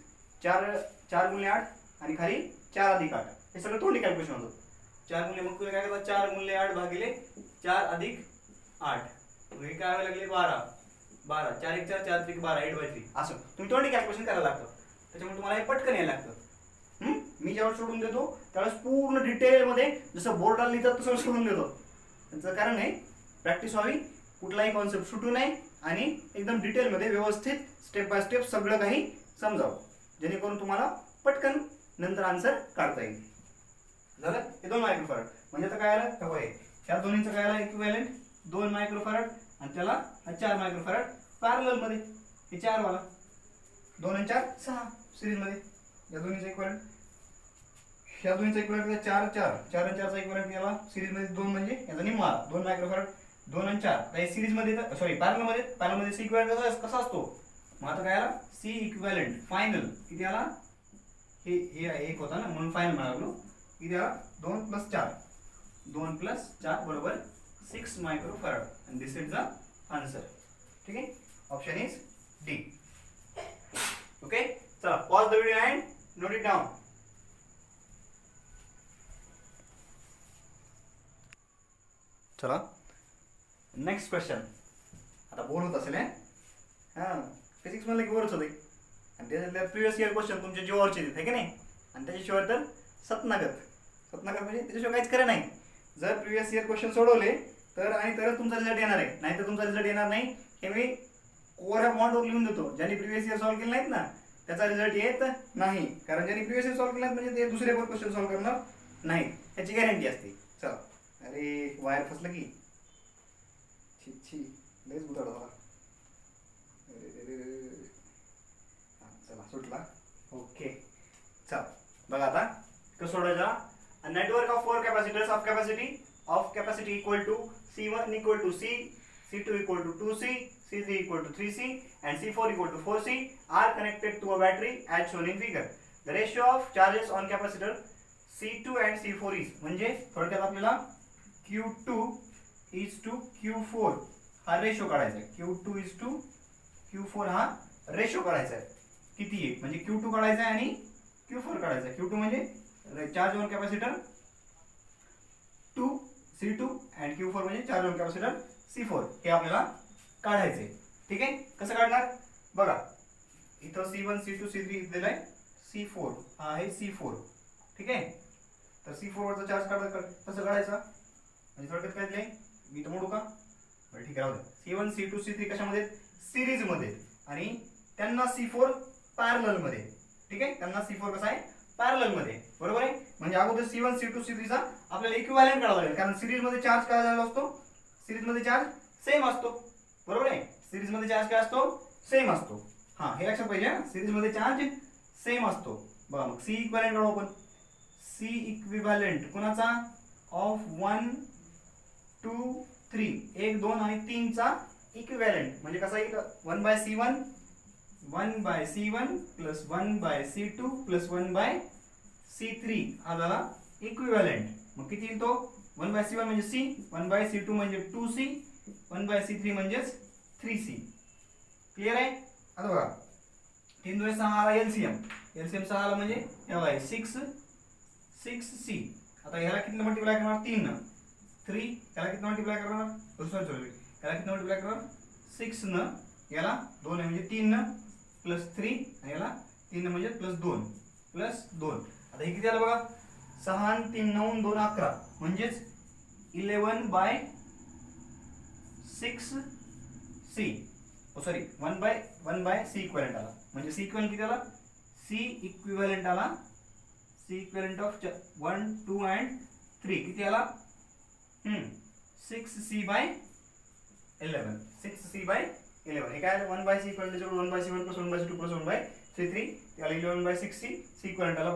S1: 4 4 गुणिले 8 आणि खाली 4 अधिक 8. हे सगळं तोंडी कॅल्क्युलेशन होतं. 4 गुणिले, मग तुम्ही काय करता, 4 गुणिले 8 भागिले 4 अधिक 8, हे काय व्हायला लागले 12 12, 4 1 4 4 3 12, 8/3 असं तुम्ही तोंडी कॅल्क्युलेशन करायला लागतं. त्याच्यामुळे तुम्हाला हे पटकन यायला लागतं. मी जेव्हा सोडून देतो त्यावेळेस पूर्ण डिटेलमध्ये जसं बोर्डाला लिहितात तसं सोडून देतो. त्याचं कारण आहे प्रॅक्टिस व्हावी, कुठलाही कॉन्सेप्ट सुटू नये आणि एकदम डिटेलमध्ये व्यवस्थित स्टेप बाय स्टेप सगळं काही समजावं, जेणेकरून तुम्हाला पटकन नंतर आन्सर काढता येईल. झालं. हे 2 मायक्रोफॅरड म्हणजे आता काय आलं, हवं आहे ह्या दोन्हीचं काय आलं इक्विव्हॅलेंट 2 मायक्रोफॅरड आणि त्याला 4 मायक्रोफॅरड पॅरलल मध्ये, हे 4 वाला 2 आणि 4 6. सिरीजमध्ये, या दोन्हीचा इक्वलंट, ह्या दोन्हीचा इक्वलंट 4 4 4 आणि 4 चा इक्वलंट याला सिरीजमध्ये 2 म्हणजे याचा निम्मा 2 मायक्रोफॅरड, 2 आणि 4 काही सिरीजमध्ये सॉरी पॅरललमध्ये सी इक्विव्हॅलेंट कसा असतो, मग आता काय आला सी इक्विव्हॅलेंट फायनल किती आला, हे एक होता ना म्हणून फायनल म्हणालो, किती आला 2 + 4 2 + 4 बरोबर 6 मायक्रोफॅरड आणि दिस इज द आन्सर. ठीक आहे, ऑप्शन इज डी. ओके, चला pause the video and note it down. चला नेक्स्ट क्वेश्चन. आता बोर होत असेल हां, फिजिक्स म्हणलं की बोरच होते आणि त्याच्यातल्या प्रिव्हियस इयर क्वेश्चन तुमच्या जीवावरचे आहेत की नाही, आणि त्याच्याशिवाय तर सतनागत म्हणजे त्याच्याशिवाय काहीच खरं नाही. जर प्रिव्हियस इयर क्वेश्चन सोडवले तर आणि तरच तुमचा रिझल्ट येणार आहे, नाही तर तुमचा रिझल्ट येणार नाही. हे मी कोऱ्या बॉन्डवर लिहून देतो, ज्यांनी प्रिव्हियस इयर सॉल्व्ह केले नाहीत ना त्याचा रिझल्ट येत नाही, कारण ज्यांनी प्रिव्हियस इयर सॉल्व्ह केले नाहीत म्हणजे ते दुसरे पण क्वेश्चन सॉल्व्ह करणार नाही, त्याची गॅरंटी असते. चला, अरे वायर फसलं की छी लयच बुदाडा झाला. चला सुटला. ओके, चल बघा आता कसं सोडायचा. A network of 4 capacitors of capacity equal to C1 equal to C, C2 equal to 2C, C3 equal to 3C and C4 equal to 4C are connected to a battery as shown in figure. The ratio of charges on capacitor C2 and C4 is, म्हणजे थोडक्यात आपल्याला Q2 is to Q4 हा ratio काढायचा आहे. Q2 is to Q4 हा ratio काढायचा आहे. किती आहे म्हणजे Q2 काढायचा आहे आणि Q4 काढायचा आहे. Q2 म्हणजे चार्ज ऑन कॅपॅसिटर 2 C2 आणि Q4 म्हणजे चार्ज ऑन कॅपॅसिटर C4 हे आपल्याला काढायचे. ठीक आहे, कसं काढणार बघा, इथं C1 C2 C3 दिलेला आहे, C4 हा आहे C4. ठीक आहे, तर C4 वरचा चार्ज कसं काढायचा म्हणजे थोडक्यात काय दिलंय, मी तर मोडू का, बरं ठीक आहे राहू दे. C1 C2 C3 कशामध्ये सिरीज मध्ये आणि त्यांना C4 पॅरलल मध्ये. ठीक आहे, त्यांना C4 कसा आहे पॅरलल मध्ये, बरोबर आहे. म्हणजे अगोदर C1 C2 C3 चा आपल्याला इक्विव्हॅलेंट काढावा लागेल, कारण सिरीज मध्ये चार्ज काय झालेला असतो, सिरीज मध्ये चार्ज सेम असतो, बरोबर आहे. सिरीज मध्ये चार्ज काय असतो, सेम असतो. हा हे लक्षात पाहिजे, सिरीज मध्ये चार्ज सेम असतो. बघा मग सी इक्विव्हॅलेंट काढू आपण. सी इक्विव्हॅलेंट कोणाचा, ऑफ 1 2 3 1 2 आणि 3 चा इक्विव्हॅलेंट म्हणजे कसा येईल 1/C1 1/C1 plus 1/C2 plus 1/C3 हा झाला इक्विव्हॅलेंट. मग किती येईल तो, 1/C1 म्हणजे C, 1/C2 म्हणजे 2C, 1/C3 म्हणजेच 3C. क्लियर आहे. आता बघा 3 2 6 आला एलसीएम 6 आला म्हणजे हे बघा 6C. आता ह्याला किती मल्टिप्लाय करणार 3 न, 3 याला किती मल्टिप्लाय करणार सॉरी याला किती मल्टिप्लाय करणार 6 न, याला 2 म्हणजे 3 न प्लस 3 आणि याला 3 म्हणजे प्लस 2 प्लस 2. आता हे किती आलं बघा 6 आणि 3 9 2 11 म्हणजेच 11/6C. सॉरी 1/C इक्विव्हॅलेंट आला, म्हणजे C इक्विव्हॅलेंट किती आला, C इक्विव्हॅलेंट आला, C इक्विव्हॅलेंट ऑफ 1 2 and 3 किती आला 6C/11 6C/11. हे काय 1/C equivalent 1/C1 plus 1/C2 plus 1/C3 याला 11/6C. C इक्विव्हॅलेंट आला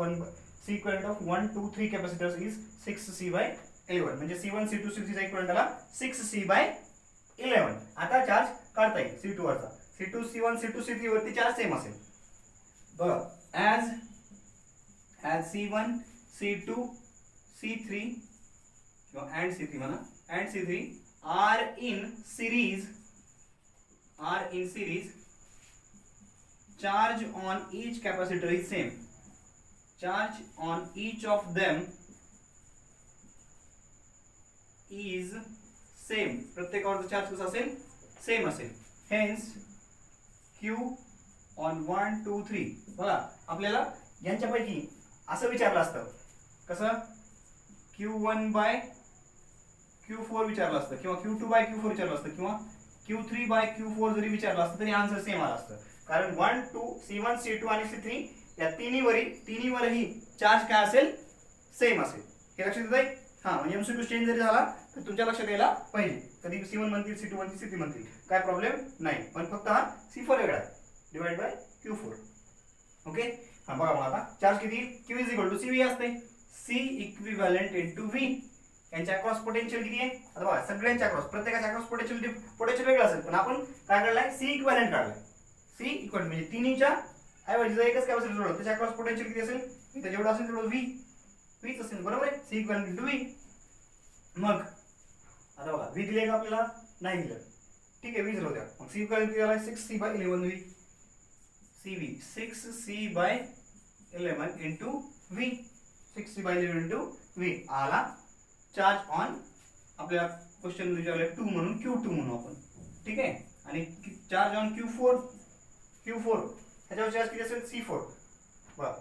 S1: C equivalent of 1 2 3 capacitors is 6C/11 म्हणजे C1 C2 C3 चा इक्विव्हॅलेंट आला 6C/11. आता चार्ज काढता येईल C2 वरचा. C2 C1 C2 C3 वरती चार्ज सेम असेल बघा, ॲज C1 C2 C3 किंवा अँड C3 म्हणा, and C3 are in series, charge on each capacitor is same, charge on each of them is same. प्रत्येकावरचा charge कसा असेल same असेल. hence Q on 1 2 3. बघा आपल्याला यांच्यापैकी असं विचारलं असतं कसं Q1/Q4 विचारलं असतं किंवा Q2/Q4 विचारलं असतं किंवा Q3/Q4 जरी विचारलं असतं तरी आन्सर सेम आला असतं, कारण 1 2 C1 C2 आणि C3 या तिन्हीवरही चार्ज काय असेल सेम असेल. हे लक्षात येत आहे. हा म्हणजे एमसीक्यू चेंज जरी झाला तर तुमच्या लक्षात यायला पाहिजे, कधी C1 म्हणतील C2 म्हणतील C3 म्हणतील काय प्रॉब्लेम नाही, पण फक्त हा C4 वेगळा आहे डिवाइड बाय Q4. ओके. हा बघा मग आता चार्ज किती Q is equal to CV असते, C इक्विव्हॅलंट इंटू V. यांच्या अक्रॉस पोटेन्शियल किती आहे आता बघा, सगळ्यांच्या अक्रॉस प्रत्येकाच्या अक्रॉस पोटेन्शियल वेगळं असेल, पण आपण काय काढलाय C इक्विव्हॅलंट काढलाय. C इक्वल म्हणजे तिन्हीच्या ऐवजी जर एकच कॅपॅसिटर जोडलं त्याच्या अक्रॉस पोटेन्शियल किती असेल, इथे जेवढं असेल तेवढं Vच असेल, बरोबर आहे. C equivalent into V. मग आता बघा V दिले का आपल्याला, नाही दिलं, ठीक आहे, V दिलं होत्या. मग C इक्विव्हॅलंट किती आला, 6C/11V. CV 6C/11 into V. 6C/11 into V आला चार्ज ऑन, आपल्या क्वेश्चन विचारले 2 म्हणून Q2 म्हणू आपण, ठीक आहे. आणि चार्ज ऑन Q4 ह्याच्यावर चार्ज किती असेल, C4. बघा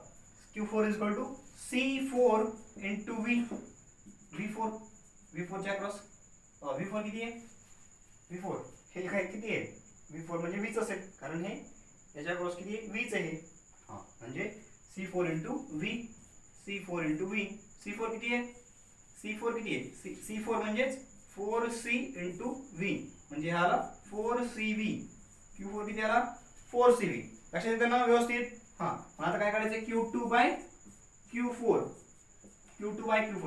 S1: Q4 is equal to C4 into V4 च्या अक्रॉस V4 किती आहे, V4 हे काय किती आहे, V4 म्हणजे Vच असेल, कारण हे याच्या अक्रॉस किती आहे, Vच आहे. हा म्हणजे C4 into V. C4 into V. C4 किती आहे, C4 किती आहे, C4 म्हणजेच 4C इंटू V, म्हणजे हा आला 4CV. Q4 किती आला, 4CV. लक्षात येतं ना व्यवस्थित. हा आता काय करायचं, Q2/Q4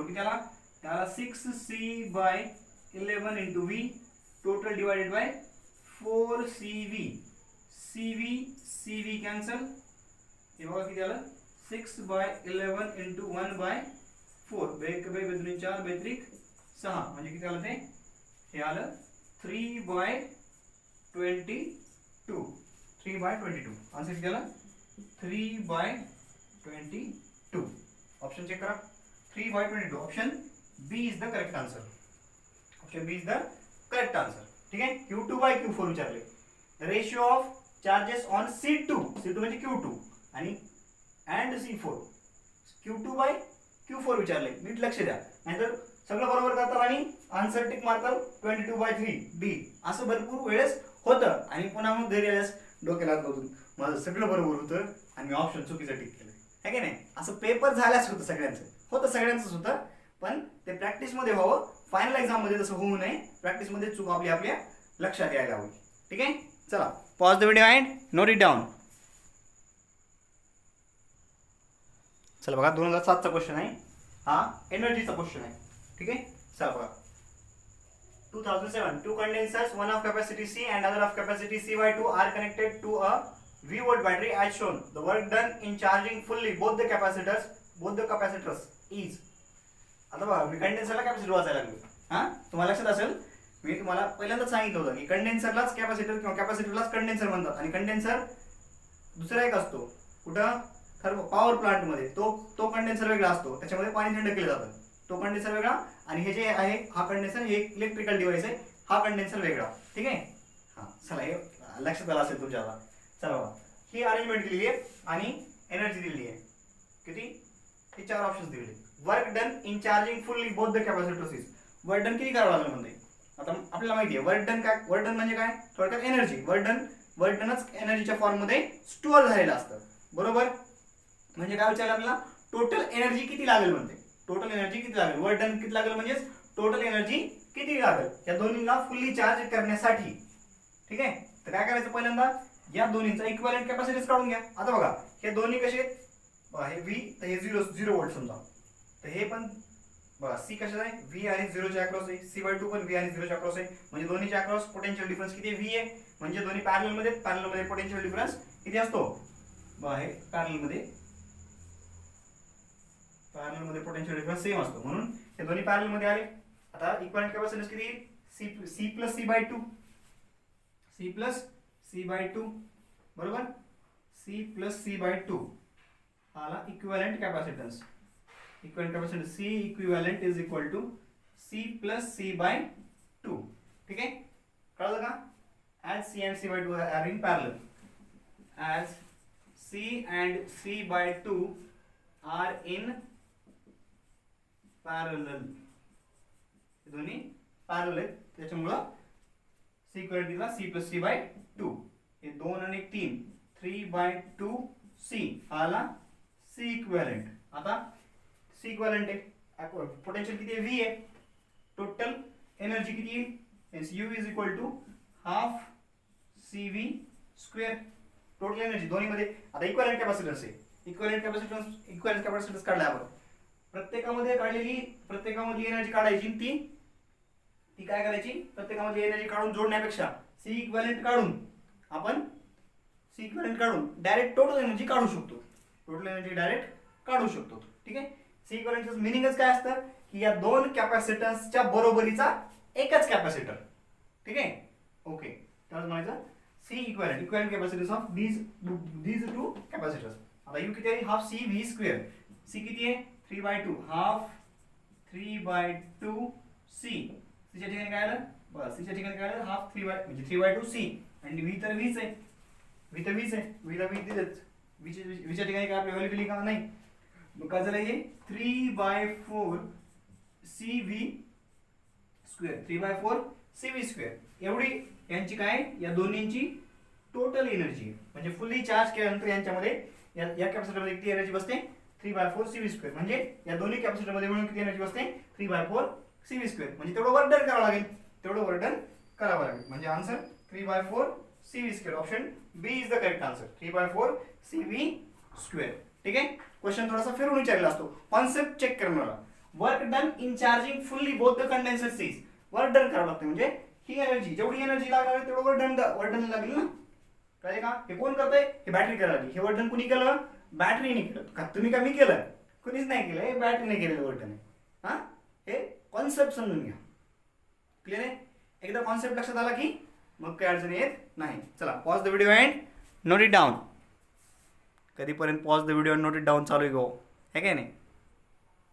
S1: किती आला, त्याला 6C/11 into V total divided by 4CV. CV cancel, हे बघा किती आलं, 6/11 इंटू 1/4, 2 4 2 6, म्हणजे किती आलं ते, हे आलं 3/22. 3/22 आन्सर किती आलं, 3/22. ऑप्शन चेक करा, 3/22. Option B is the correct answer. Option B is the correct answer. ठीक आहे. Q2/Q4 विचारले. Ratio of charges on C2 म्हणजे Q2 आणि अँड C4. Q2/Q4 विचारले, नीट लक्ष द्या, नाहीतर सगळं बरोबर करतात आणि आन्सर टिक मारतात 22/3 डी, असं भरपूर वेळेस होतं. आणि पुन्हा मग घरी आल्यास डोक्याला बघून माझं सगळं बरोबर होतं आणि मी ऑप्शन चुकीचं टिक केलं, है की नाही. असं पेपर झाल्यास होतं, सगळ्यांचंच होतं, पण ते प्रॅक्टिसमध्ये व्हावं. फायनल एक्झाममध्ये तसं होऊ नये, प्रॅक्टिसमध्ये चूक आपल्या लक्षात यायला हवी. ठीक आहे. चला pause the video and note it down. चला बघा 2007चा क्वेश्चन आहे हा, एनर्जीचा क्वेश्चन आहे. ठीक आहे. चला बघा 2007, two condensers, one of capacity C and other of capacity C/2 are connected to a V-volt battery as shown. The work done in charging fully both the capacitors is. आता बघा मी कंडेन्सरला capacitor वाचायला लागलो. हा तुम्हाला लक्षात असेल, मी तुम्हाला पहिल्यांदाच सांगितलं होतं की कंडेन्सरलाच कॅपॅसिटर किंवा कॅपॅसिटरलाच कंडेन्सर म्हणतात. आणि कंडेन्सर दुसरा एक असतो कुठं, पॉवर प्लांट मध्ये तो कंडेन्सर वेगळा असतो, त्याच्यामध्ये पाणी थंड केलं जातं, तो कंडेन्सर वेगळा. आणि हे जे आहे हा कंडेन्सर, हे इलेक्ट्रिकल डिव्हाइस आहे, हा कंडेन्सर वेगळा. ठीक आहे. हा चला हे लक्षात आलं असेल तुमच्या. चला बघा ही अरेंजमेंट दिलेली आहे आणि एनर्जी दिलेली आहे किती, हे 4 ऑप्शन्स दिलेले. Work done in charging fully both the capacitors is. Work done किती करावं लागलं म्हणते. आता आपल्याला माहिती आहे वर्क डन काय, वर्क डन म्हणजे काय, थोडक्यात एनर्जी. वर्क डनच एनर्जीच्या फॉर्म मध्ये स्टोअर झालेलं असतं, बरोबर. म्हणजे काय विचारलं आपल्याला, टोटल एनर्जी किती लागेल म्हणते. टोटल एनर्जी किती लागेल, वर्क डन किती लागेल म्हणजे टोटल एनर्जी किती लागेल या दोन्हीला फुल्ली चार्ज करण्यासाठी. ठीक आहे. तर काय करायचं, पहिल्यांदा या दोन्हीचा इक्विव्हॅलेंट कॅपॅसिटीज काढून घ्या. आता बघा हे दोन्ही कसे आहेत, हे V तर हे 0 व्होल्ट समजा, तर हे पण बघा C कशाचा आहे, V आणि 0 च्या अक्रॉस आहे. C/2 पण V आणि 0 च्या अक्रॉस आहे, म्हणजे दोन्हीच्या अक्रॉस पोटेन्शियल डिफरन्स किती आहे, V आहे. म्हणजे दोन्ही पॅरलल मध्ये पोटेन्शियल डिफरन्स किती असतो, बघा हे पॅरलल मध्ये पोटेन्शियल डिफरन्स सेम असतो, म्हणून हे दोन्ही पॅरलल मध्ये आले. आता इक्विव्हॅलेंट कॅपॅसिटन्स किती येईल, C प्लस C/2 बरोबर. C प्लस C/2 आला equivalent capacitance. C equivalent is equal to C plus C/2. ठीक आहे. कळलं का. As C and C/2 are in parallel, as C and C/2 are in parallel, दोन्ही parallel आहेत, त्याच्यामुळं C इक्विव्हॅलेंटला C plus C/2. हे 2 आणि 3 3/2C आला C इक्विव्हॅलेंट. आता C इक्विव्हॅलेंट आहे, पोटेन्शियल किती आहे, V आहे. टोटल एनर्जी किती येईल, U is equal to half CV square. Total energy दोन्हीमध्ये आता इक्विव्हॅलेंट कॅपॅसिटन्स आहे, इक्विव्हॅलेंट कॅपॅसिटन्स काढलाय आपण, प्रत्येकामधली एनर्जी काढायची, ती काय करायची, प्रत्येकामधली एनर्जी काढून जोडण्यापेक्षा सी इक्विव्हॅलेंट काढून डायरेक्ट टोटल एनर्जी काढू शकतो, ठीक आहे. सी इक्विव्हॅलेंटचं मिनिंगच काय असतं की या दोन कॅपॅसिटन्सच्या बरोबरीचा एकच कॅपॅसिटर, ठीक आहे. ओके, तर म्हणायचं C equivalent capacitance of these two capacitors. आता यू किती आहे, half C V square, C किती आहे 3/2, हाफ 3/2 सी, सीच्या ठिकाणी काय आलं, बस सीच्या ठिकाणी काय आलं, हाफ 3/2 सी, आणि व्ही तर व्हीच आहे, व्हीला व्ही दिलेच, व्हीच्या ठिकाणी काय आपल्या व्हॅल्यू लिहिली नाही, मग काय झालं हे 3/4 C V square, 3/4 C V square एवढी यांची काय, या दोन्हींची टोटल एनर्जी, म्हणजे फुल्ली चार्ज केल्यानंतर यांच्यामध्ये या कॅपॅसिटरमध्ये किती एनर्जी बसते 3/4 सी व्ही स्क्वेअर, म्हणजे या दोन्ही कॅपॅसिटरमध्ये मिळून किती एनर्जी बसते 3/4 सी व्ही स्क्वेअर, म्हणजे तेवढं वर्क डन करावं लागेल, म्हणजे answer 3/4 C V square, option B is the correct answer, 3/4 C V square, ठीक आहे. क्वेश्चन थोडासा फिरून विचारलेला असतो, कॉन्सेप्ट चेक करून मला, work done in charging fully both the condenser C's, work done करावं लागतं, म्हणजे ही एनर्जी जेवढी एनर्जी लागणार आहे तेवढं वर्क डन लागेल ना, कळले का. हे कोण करतंय, हे बॅटरी करायला लागली, हे वर्क डन कुणी केलं, बॅटरीने केलं का, तुम्ही का मी केलं, कुणीच नाही केलं, हे बॅटरीने केलेलं वर्क डन आहे. हा, हे कॉन्सेप्ट समजून घ्या, क्लिअर आहे. एकदा कॉन्सेप्ट लक्षात आला की मग काही अडचण येत नाही. चला, pause the video and note it down. कधीपर्यंत pause the video and note it down चालू आहे गो, हे काय नाही,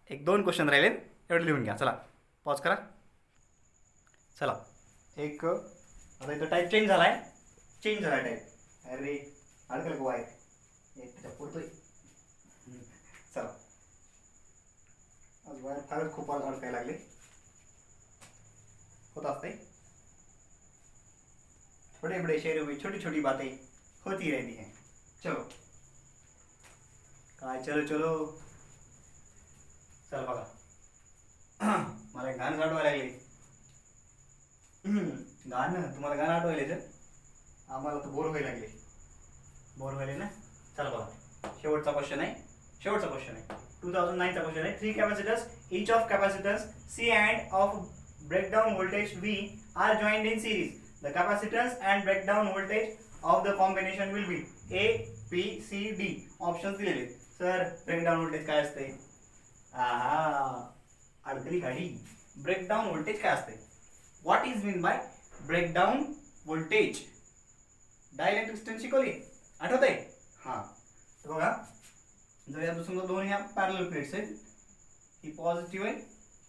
S1: 1-2 क्वेश्चन राहिलेत, एवढे लिहून घ्या. चला पॉज करा. चला, एक आता इथं टाईप चेंज झालाय टाईप, अरे अडकल गो आहे त्याच्या पुढतोय. चला, आज वायर फारच खूप अडकायला लागले, होत असते, बड़े बड़े शहरों में छोटी छोटी बातें होती रहती हैं. चलो काय, चलो चल बघा, मला एक गाणं आठवायला लागले, तुम्हाला गाणं आठवायला, आम्हाला तर बोर व्हायला ना. चला बघा, शेवटचा क्वेश्चन आहे 2009चा क्वेश्चन आहे. 3 capacitors, each of capacitors C and of breakdown voltage V are joined in series. The capacitance and breakdown voltage of the combination will be A, B, C, D. Options दिलेले. Sir breakdown voltage काय असते, अडकली गाडी, breakdown voltage काय असते, what is mean by breakdown voltage, dielectric शिकवली, आठवत आहे. हा, तर बघा, जर या समजा दोन ह्या पॅरलल प्लेट्स आहेत, ही पॉझिटिव्ह आहे,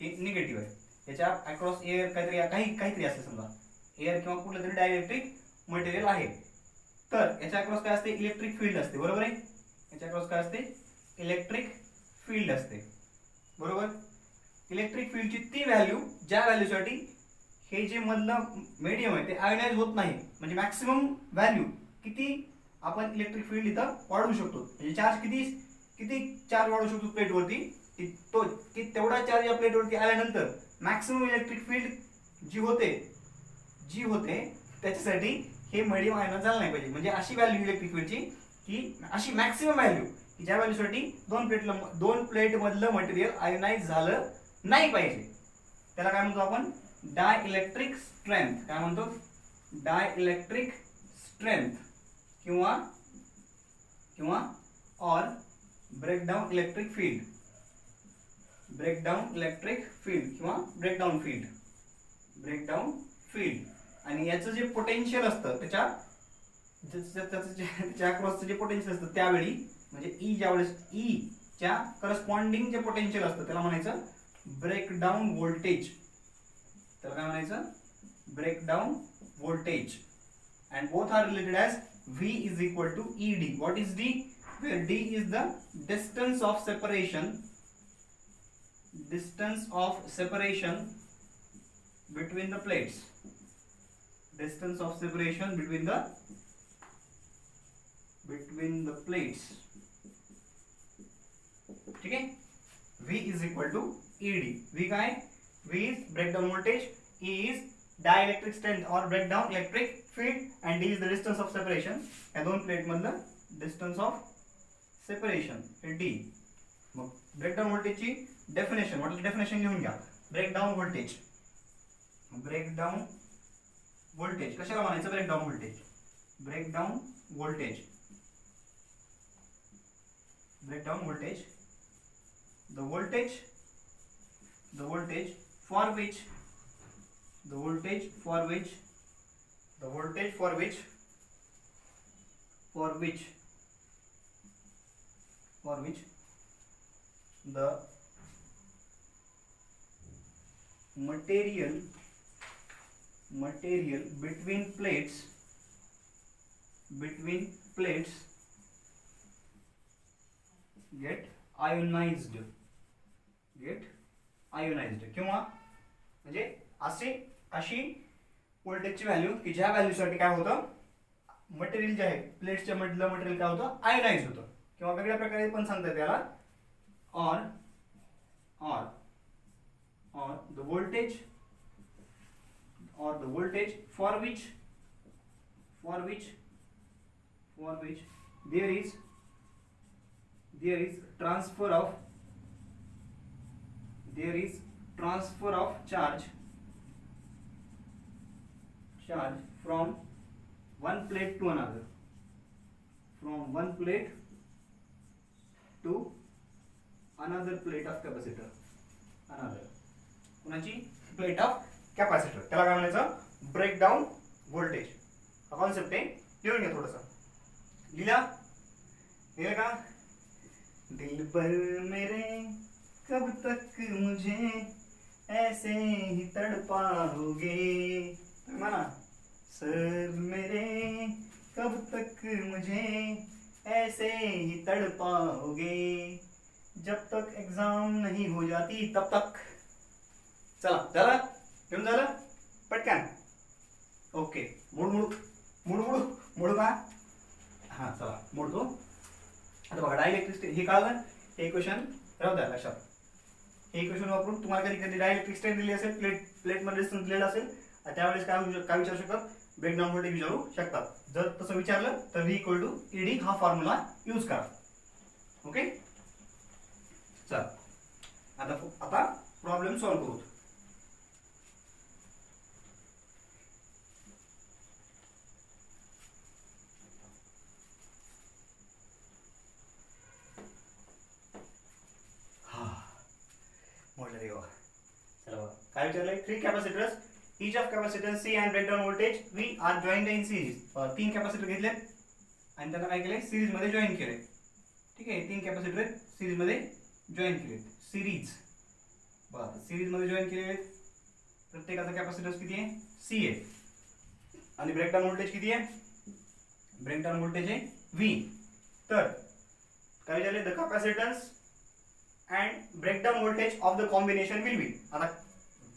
S1: ही निगेटिव्ह आहे, याच्या अक्रॉस एअर काहीतरी असते, समजा एअर किंवा कुठलं तरी डायइलेक्ट्रिक मटेरियल आहे, तर याच्या अक्रॉस काय असते, इलेक्ट्रिक फील्ड असते, बरोबर आहे. याच्या अक्रॉस काय असते, इलेक्ट्रिक फील्ड असते, बरोबर. इलेक्ट्रिक फील्डची ती व्हॅल्यू ज्या व्हॅल्यूसाठी हे जे मधलं मीडियम आहे ते आयोनाइज होत नाही, म्हणजे मॅक्सिमम व्हॅल्यू किती आपण इलेक्ट्रिक फील्ड इथं वाढवू शकतो, म्हणजे चार्ज किती चार्ज वाढवू शकतो प्लेटवरती, तेवढा चार्ज या प्लेटवरती आल्यानंतर मॅक्सिमम इलेक्ट्रिक फील्ड जी होते त्याच्यासाठी हे मीडियम आयोनाइज झालं नाही पाहिजे, म्हणजे अशी व्हॅल्यू इलेक्ट्रिक फील्डची की अशी मॅक्सिमम व्हॅल्यू की ज्या व्हॅल्यूसाठी दोन प्लेट मधलं मटेरियल आयोनाइज झालं नाही पाहिजे, त्याला काय म्हणतो आपण, डायइलेक्ट्रिक स्ट्रेंथ. काय म्हणतो, डायइलेक्ट्रिक स्ट्रेंथ किंवा और ब्रेकडाउन इलेक्ट्रिक फील्ड, किंवा ब्रेकडाउन फील्ड. आणि याचं जे पोटेन्शियल असतं त्याच्या अक्रॉसचं जे पोटेन्शियल असतं त्यावेळी, म्हणजे ई ज्यावेळेस ई च्या करस्पॉन्डिंग जे पोटेन्शियल असतं त्याला म्हणायचं ब्रेकडाउन व्होल्टेज, त्याला काय म्हणायचं, breakdown voltage. And both are related as V is equal to ED. What is D? Where D is the distance of separation between the plates. Distance of separation between the plates. ठीक है. V is equal to ED. V काय? V is breakdown voltage. E is dielectric strength और breakdown electric field and D is the distance of separation. या दोन plate मधलं distance of separation हे D. मग breakdown व्होल्टेजची definition म्हटलं definition लिहून घ्या. ब्रेकडाऊन व्होल्टेज कशाला म्हणायचं breakdown voltage. Breakdown voltage the voltage for which the material between plates get ionized किंवा म्हणजे अशी व्होल्टेजची व्हॅल्यू की ज्या व्हॅल्यूसाठी काय होतं मटेरियल जे आहे प्लेट्सच्या मधलं मटेरियल काय होतं आयोनाइज होतं. किंवा वेगळ्या प्रकारे पण सांगता येते त्याला or the voltage for which there is transfer of charge from one plate to another, plate of capacitor, कोणाची प्लेट ऑफ कॅपॅसिटर. त्याला काय म्हणायचं ब्रेकडाऊन व्होल्टेज. हा कॉन्सेप्ट आहे, लिहून घ्या थोडंसं. लिहिलं का. दिल भर मेरे कब तक मुझे ऐसे ही तड़पाओगे. माना सर मेरे कब तक मुझे ऐसे ही तड़पाओगे जब तक एग्जाम नहीं हो जाती तब तक. चला झालं घेऊन झालं पटकन. ओके मोडू का. हा चला मोडतो. आता बघा डायइलेक्ट्रिक हे कळलं. हे इक्वेशन राहू द्या लक्षात. हे इक्वेशन वापरून तुम्हाला कधी डायइलेक्ट्रिक स्ट्रेंथ दिली असेल प्लेट मध्ये डिस्टन्स दिलेला असेल त्यावेळेस काय विचारू शकतात ब्रेकडाऊन व्होल्टेज विचारू शकतात. जर तसं विचारलं तर V = ED हा फॉर्म्युला यूज करा. ओके चल आता प्रॉब्लेम सॉल्व्ह करू. काय विचारलंय. 3 capacitors each of capacitance C and breakdown voltage V are joined in series. 3 capacitor घेतले आणि त्यांना काय केलंय सिरीज मध्ये जॉईन केले. ठीक आहे 3 कॅपॅसिटर सिरीज मध्ये जॉईन केले. सिरीज मध्ये जॉईन केले. प्रत्येकाचा कॅपॅसिटन्स किती आहे C आहे आणि ब्रेकडाऊन व्होल्टेज किती आहे. ब्रेकडाऊन व्होल्टेज आहे V. तर काय झाले the capacitance and breakdown voltage of the combination will be. आता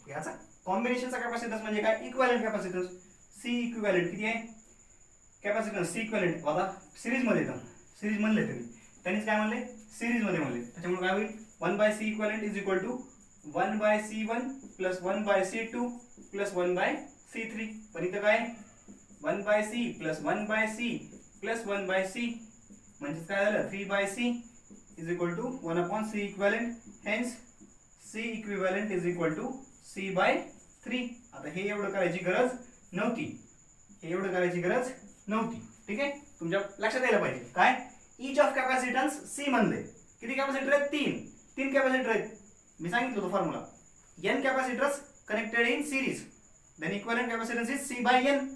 S1: याचा कॉम्बिनेशनचा कॅपॅसिटन्स म्हणजे काय इक्विव्हॅलेंट कॅपॅसिटन्स. C इक्विव्हॅलेंट किती आहे कॅपॅसिटन्स C इक्विव्हॅलेंट. आता सिरीज मध्ये येतं सिरीज म्हणले त्यांनीच काय म्हणले सिरीज मध्ये म्हणले. त्याच्यामुळे काय होईल 1/C equivalent is equal to 1/C1 plus 1/C2 plus 1/C3. पण इथं काय 1/C plus 1/C plus 1/C म्हणजे काय झालं 3/C is equal to 1/C equivalent. Hence C equivalent is equal to C/3. आता हे एवढं करायची गरज नव्हती. ठीक आहे तुमच्या लक्षात यायला पाहिजे काय इच ऑफ कॅपॅसिटन्स C म्हणले. किती कॅपॅसिटर आहेत 3 कॅपॅसिटर आहेत. मी सांगितलं होतं formula. n capacitors connected in series then equivalent capacitance is C/n.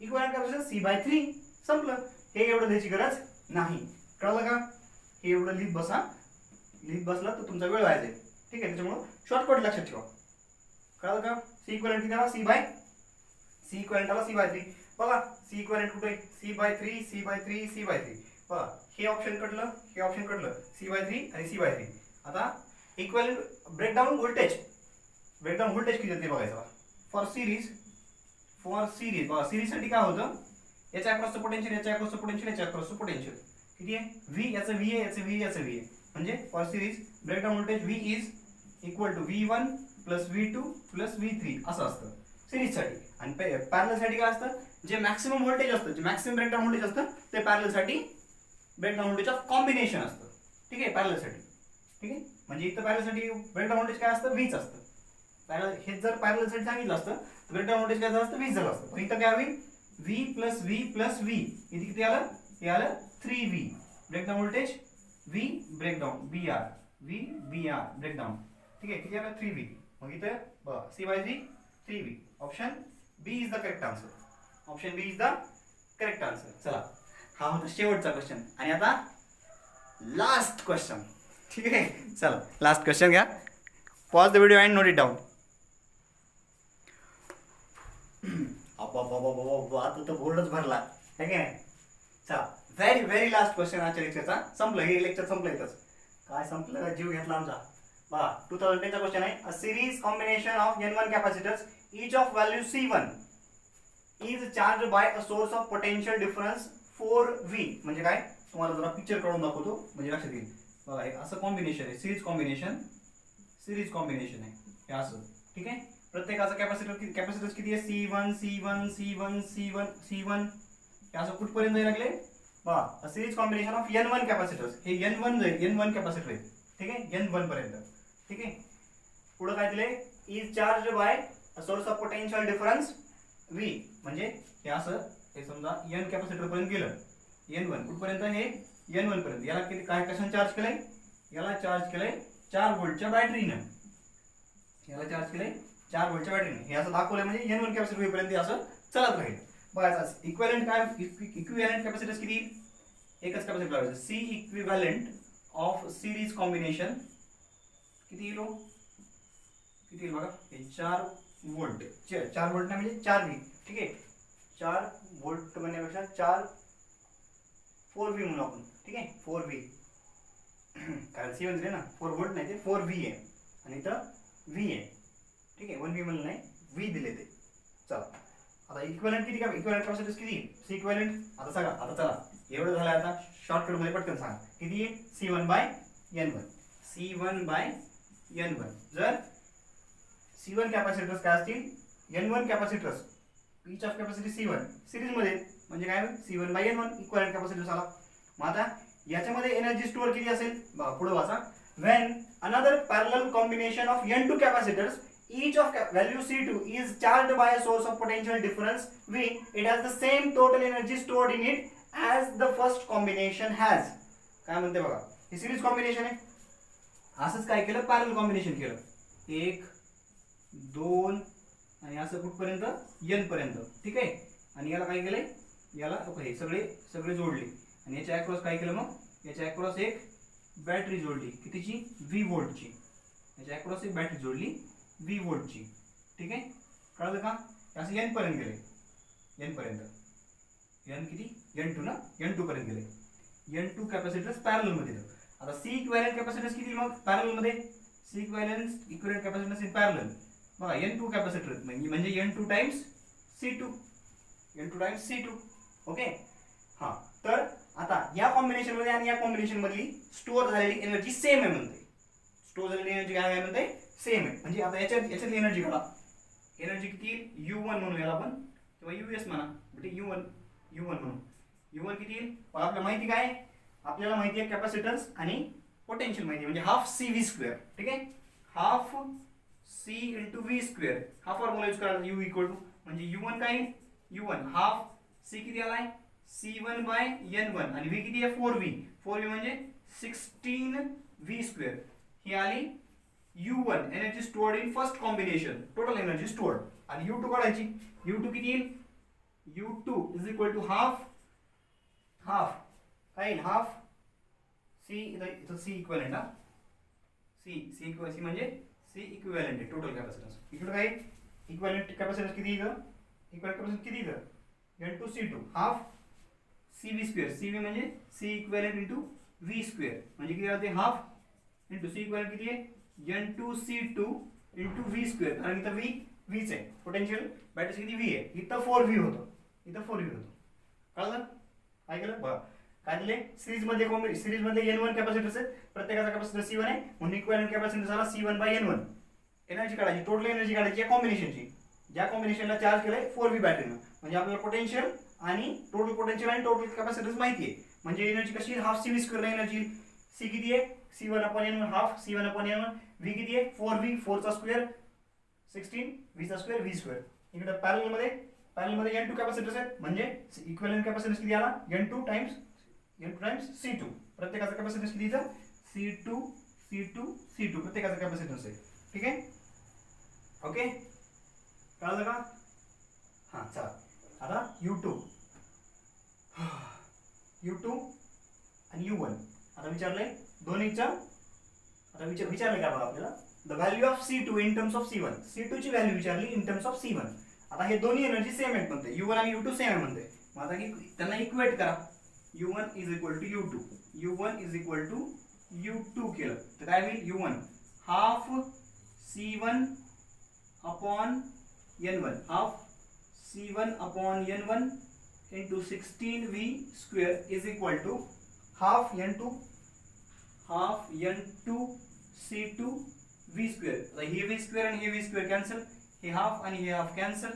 S1: Equivalent capacitance C/3. संपलं. हे एवढं द्यायची गरज नाही. कळलं का. हे एवढं लिहित बसला तर तुमचा वेळ व्हायचा. ठीक आहे त्याच्यामुळे शॉर्टकट लक्षात ठेवा. कळलं का. C इक्विव्हॅलेंट किती आला C इक्विव्हॅलेंट आला C/3. बघा C इक्विव्हॅलेंट कुठे आहे C/3. बघा हे ऑप्शन कटलं C/3 आणि C/3. आता इक्विव्हॅलेंट ब्रेकडाऊन व्होल्टेज किती आहे ते बघायचं. फॉर सिरीज बघा सिरीज साठी काय होतं याच्या अक्रॉसचं पोटेन्शियल याच्या अक्रॉसचं पोटेन्शियल किती आहे V याचं V आहे याचं V आहे. म्हणजे for series breakdown voltage V is equal to V1 plus V2 plus V3 असं असतं. सिरीजसाठी. आणि पॅरललसाठी काय असतं, जे मॅक्सिमम व्होल्टेज असतं, जे मॅक्सिमम ब्रेकडाऊन व्होल्टेज असतं ते पॅरललसाठी ब्रेकडाऊन व्होल्टेज ऑफ कॉम्बिनेशन असतं. ठीक आहे, पॅरललसाठी. ठीक आहे, म्हणजे इथं पॅरललसाठी ब्रेकडाऊन व्होल्टेज काय असतं, वीज असतं. पॅरल हे जर पॅरललसाठी सांगितलं असतं तर ब्रेकडाऊन व्होल्टेज काय झालं असतं, वीज झालं असतं. पण इथं काय होईल, V plus V plus V, इथे किती आलं, हे आलं 3V. Breakdown voltage V breakdown BR, V BR breakdown. ठीक आहे, किती आलं 3V. मग इथं C/3 3V. Option B is the correct answer. Option B is the correct answer. चला, हा होता शेवटचा क्वेश्चन. आणि आता लास्ट क्वेश्चन. ठीक आहे, चला लास्ट क्वेश्चन घ्या. Pause the video and note it down. आता तर बोर्डच भरला आहे की नाही. चला, व्हेरी व्हेरी लास्ट क्वेश्चन आजच्या लेक्चरचा. संपलं, हे लेक्चर संपलं इथंच. काय संपलं, जीव घेतला आमचा. बघा, 2010 चा क्वेश्चन आहे. अ series combination of N1 capacitors each of value C1 is charged by a source of potential difference 4V. म्हणजे काय, तुम्हाला जरा पिक्चर काढून दाखवतो म्हणजे लक्षात येईल. बघा, एक असं कॉम्बिनेशन आहे, सिरीज कॉम्बिनेशन आहे हे असं. ठीक आहे, प्रत्येकाचा कॅपॅसिटन्स किती आहे, C1 C1 C1 C1 C1. हे असं कुठपर्यंत जायला लागले बघा. Series combination of N1 capacitors, हे N1 जाईल, N1 कॅपॅसिटर आहे. ठीक आहे, N1 पर्यंत. ठीक आहे, पुढे काय दिले, is charge by source of potential difference V. म्हणजे हे असं, हे समजा N कॅपॅसिटर पर्यंत गेलं, N1 कुठपर्यंत, हे N1 पर्यंत. याला किती, काय कशाने चार्ज केलंय, याला चार्ज केलंय 4 व्होल्टच्या बॅटरीनं. याला चार्ज केलंय 4 व्होल्टच्या बॅटरीनं. हे असं दाखवलंय म्हणजे N1 कॅपॅसिटर होईपर्यंत हे असं चालत राहील. बघा, इक्विव्हॅलेंट काय, इक्विव्हॅलेंट कॅपॅसिटन्स किती, एकच कॅपॅसिटर लावायचं. C equivalent of series combination किती येईल, किती येईल बघा, हे 4 व्होल्ट. 4 व्होल्ट ना म्हणजे 4V. ठीक आहे, 4 व्होल्ट म्हणण्यापेक्षा 4V म्हणू आपण. ठीक आहे, 4V. कारण C1 दिले ना, 4 व्होल्ट नाही, ते 4V आहे. आणि इथं V आहे. ठीक आहे, 1V म्हणलं नाही, V दिले ते. चला, आता इक्विव्हॅलेंट किती, काय इक्विव्हॅलेंट कॅपॅसिटन्स किती, C इक्विव्हॅलेंट. आता सांगा, आता चला एवढं झालं, आता शॉर्टकट मध्ये पटकन सांगा किती आहे, C1/N1. C1/N1. जर C1 कॅपॅसिटर्स काय असतील, N1 capacitors, each of capacity C1 series मध्ये, म्हणजे काय होईल, C1/N1 इक्विव्हॅलेंट कॅपॅसिटर्स आला. मग आता याच्यामध्ये एनर्जी स्टोअर किती असेल, पुढे वाचा. When another parallel combination of N2 capacitors each of value C2 is charged by a source of potential difference V, it has the same total energy stored in it as the first combination has. काय म्हणते बघा, हे series combination आहे. असंच काय केलं, parallel combination केलं, 1 2 आणि असं कुठपर्यंत, N पर्यंत. ठीक आहे, आणि याला काय केलंय, याला हे सगळे जोडले. आणि याच्या अक्रॉस काय केलं, मग याच्या अक्रॉस एक बॅटरी जोडली, कितीची, V वोल्टची. याच्या अक्रॉस एक बॅटरी जोडली V वोल्टची. ठीक आहे, कळलं का, असं N पर्यंत गेले, N पर्यंत. N किती, N2 ना, N2 पर्यंत गेले. N2 कॅपॅसिटर्स पॅरलल मध्ये. आता C इक्विव्हॅलेंट कॅपॅसिटन्स किती, मग पॅरलल मध्ये C equivalent capacitance in parallel. बघा, N2 कॅपॅसिटर म्हणजे N2 times C2. N2 times C2. Okay, हा. तर आता या कॉम्बिनेशन मध्ये आणि या कॉम्बिनेशन मधली स्टोअर झालेली एनर्जी सेम आहे म्हणते. स्टोअर झालेली एनर्जी काय आहे म्हणते, सेम आहे. म्हणजे आता याच्यातली एनर्जी काढा. एनर्जी किती येईल, U1 म्हणून याला आपण, किंवा US म्हणा, U1 म्हणून. U1 किती येईल, आपल्याला माहिती काय, आपल्याला माहिती आहे कॅपॅसिटन्स आणि पोटेन्शियल माहिती, म्हणजे हाफ CV². ठीक आहे, हाफ C इंटू V². हा फॉर्म्युला यूज करायचा, U इक्वल टू, म्हणजे U1 काय, U1 हाफ C किती आलाय, C1/N1 आणि V किती आहे, 4V. 4V म्हणजे 16V². ही आली U1 energy stored in first combination, total energy stored. आणि U2 काढायची, U2 किती येईल, U2 is equal to half काय येईल, हाफ C, इथं C इक्विव्हॅलेंट. हा, C म्हणजे C इक्विव्हॅलेंट आहे टोटल कॅपॅसिटन्स. इकडे काय इक्विव्हॅलेंट कॅपॅसिटन्स किती, इथं इक्विव्हॅलेंट कॅपॅसिटन्स किती, इथं N2C2 हाफ CV². CV म्हणजे C इक्विव्हॅलेंट इंटू V², म्हणजे किती राहते, हाफ इंटू C इक्विव्हॅलेंट किती आहे, N2C2 इंटू V². कारण इथं Vच आहे, पोटेन्शियल बॅटरी किती, V आहे. इथं 4V होतं, कळलं काय केलं बघा. काय दिले, सिरीज मध्ये N1 कॅपॅसिटर्स आहेत, प्रत्येकाचा कॅपॅसिटर C1 आहे, म्हणून इक्विव्हॅलेंट कॅपॅसिटन्स झाला C1/N1. एनर्जी काढायची, टोटल एनर्जी काढायची या कॉम्बिनेशनची. ज्या कॉम्बिनेशनला चार्ज केलंय 4V बॅटरीनं, म्हणजे आपल्याला पोटेन्शियल आणि टोटल पोटेन्शियल आणि टोटल कॅपॅसिटन्स माहिती आहे. म्हणजे एनर्जी कशी half CV square energy C किती आहे C1/N1 हाफ C1/N1 V किती आहे 4V 4 चा स्क्वेअर 16 V चा स्क्वेअर V स्क्वेअर. इकडे पॅरलल मध्ये N2 कॅपॅसिटन्स आहेत म्हणजे इक्विव्हॅलेंट कॅपॅसिटन्स किती आला N2 टाइम्स C2. प्रत्येकाचा कॅपॅसिटन्स किती इथं C2 प्रत्येकाचा कॅपॅसिटन्स आहे. ठीक आहे ओके कळलं का. हा चला आता U2 आणि U1 आता विचारलंय दोन्हीच्या. आता विचारलं काय बघा आपल्याला the value of C2 in terms of C1. C2 ची व्हॅल्यू विचारली इन टर्म्स ऑफ C1. आता हे दोन्ही एनर्जी सेम आहेत म्हणते U1 आणि U2 सेम आहे म्हणते. मग आता त्यांना इक्वेट करा. U1 is equal to U2 केलं तर काय होईल U1 half C1/N1 half C1/N1 into 16V square is equal to half N2 C2 V square. हे V square आणि हे V square कॅन्सल, हे हाफ आणि हे हाफ कॅन्सल.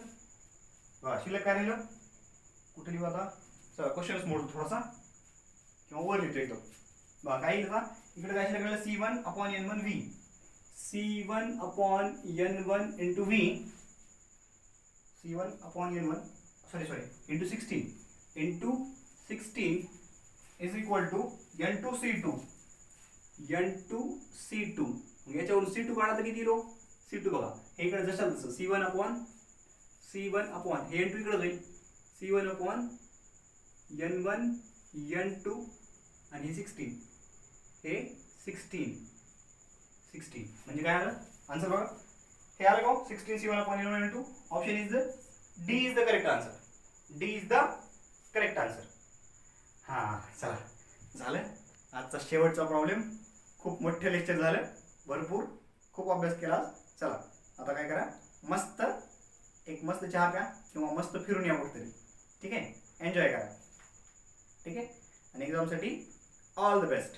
S1: शिल्लक काय राहिलं कुठे लिहू आता. चला क्वेश्चनच मोडतो थोडासा किंवा वर लिहितो एकदम. बघा काय लिहिलं इकडे काय शिल्लक राहिलं C1/N1 V C1/N1 into V C1/N1 into 16 is equal to N2 C2 याच्यावरून C2 काढा तर किती लो C2 बघा हे इकडे जसं तसं C1 हे N2 इकडे जाईल C1/N1 N2 आणि हे 16 म्हणजे काय आलं आन्सर बघा हे आलं का 16 C1/N1 N2. Option is D is the correct answer. हा चला झालं आजचा शेवटचा प्रॉब्लेम. खूप मोठे लेक्चर झालं भरपूर खूप अभ्यास केला. चला आता काय करा मस्त चहा प्या किंवा मस्त फिरून या कुठेतरी. ठीक आहे एन्जॉय करा. ठीक आहे आणि एक्झामसाठी ऑल द बेस्ट.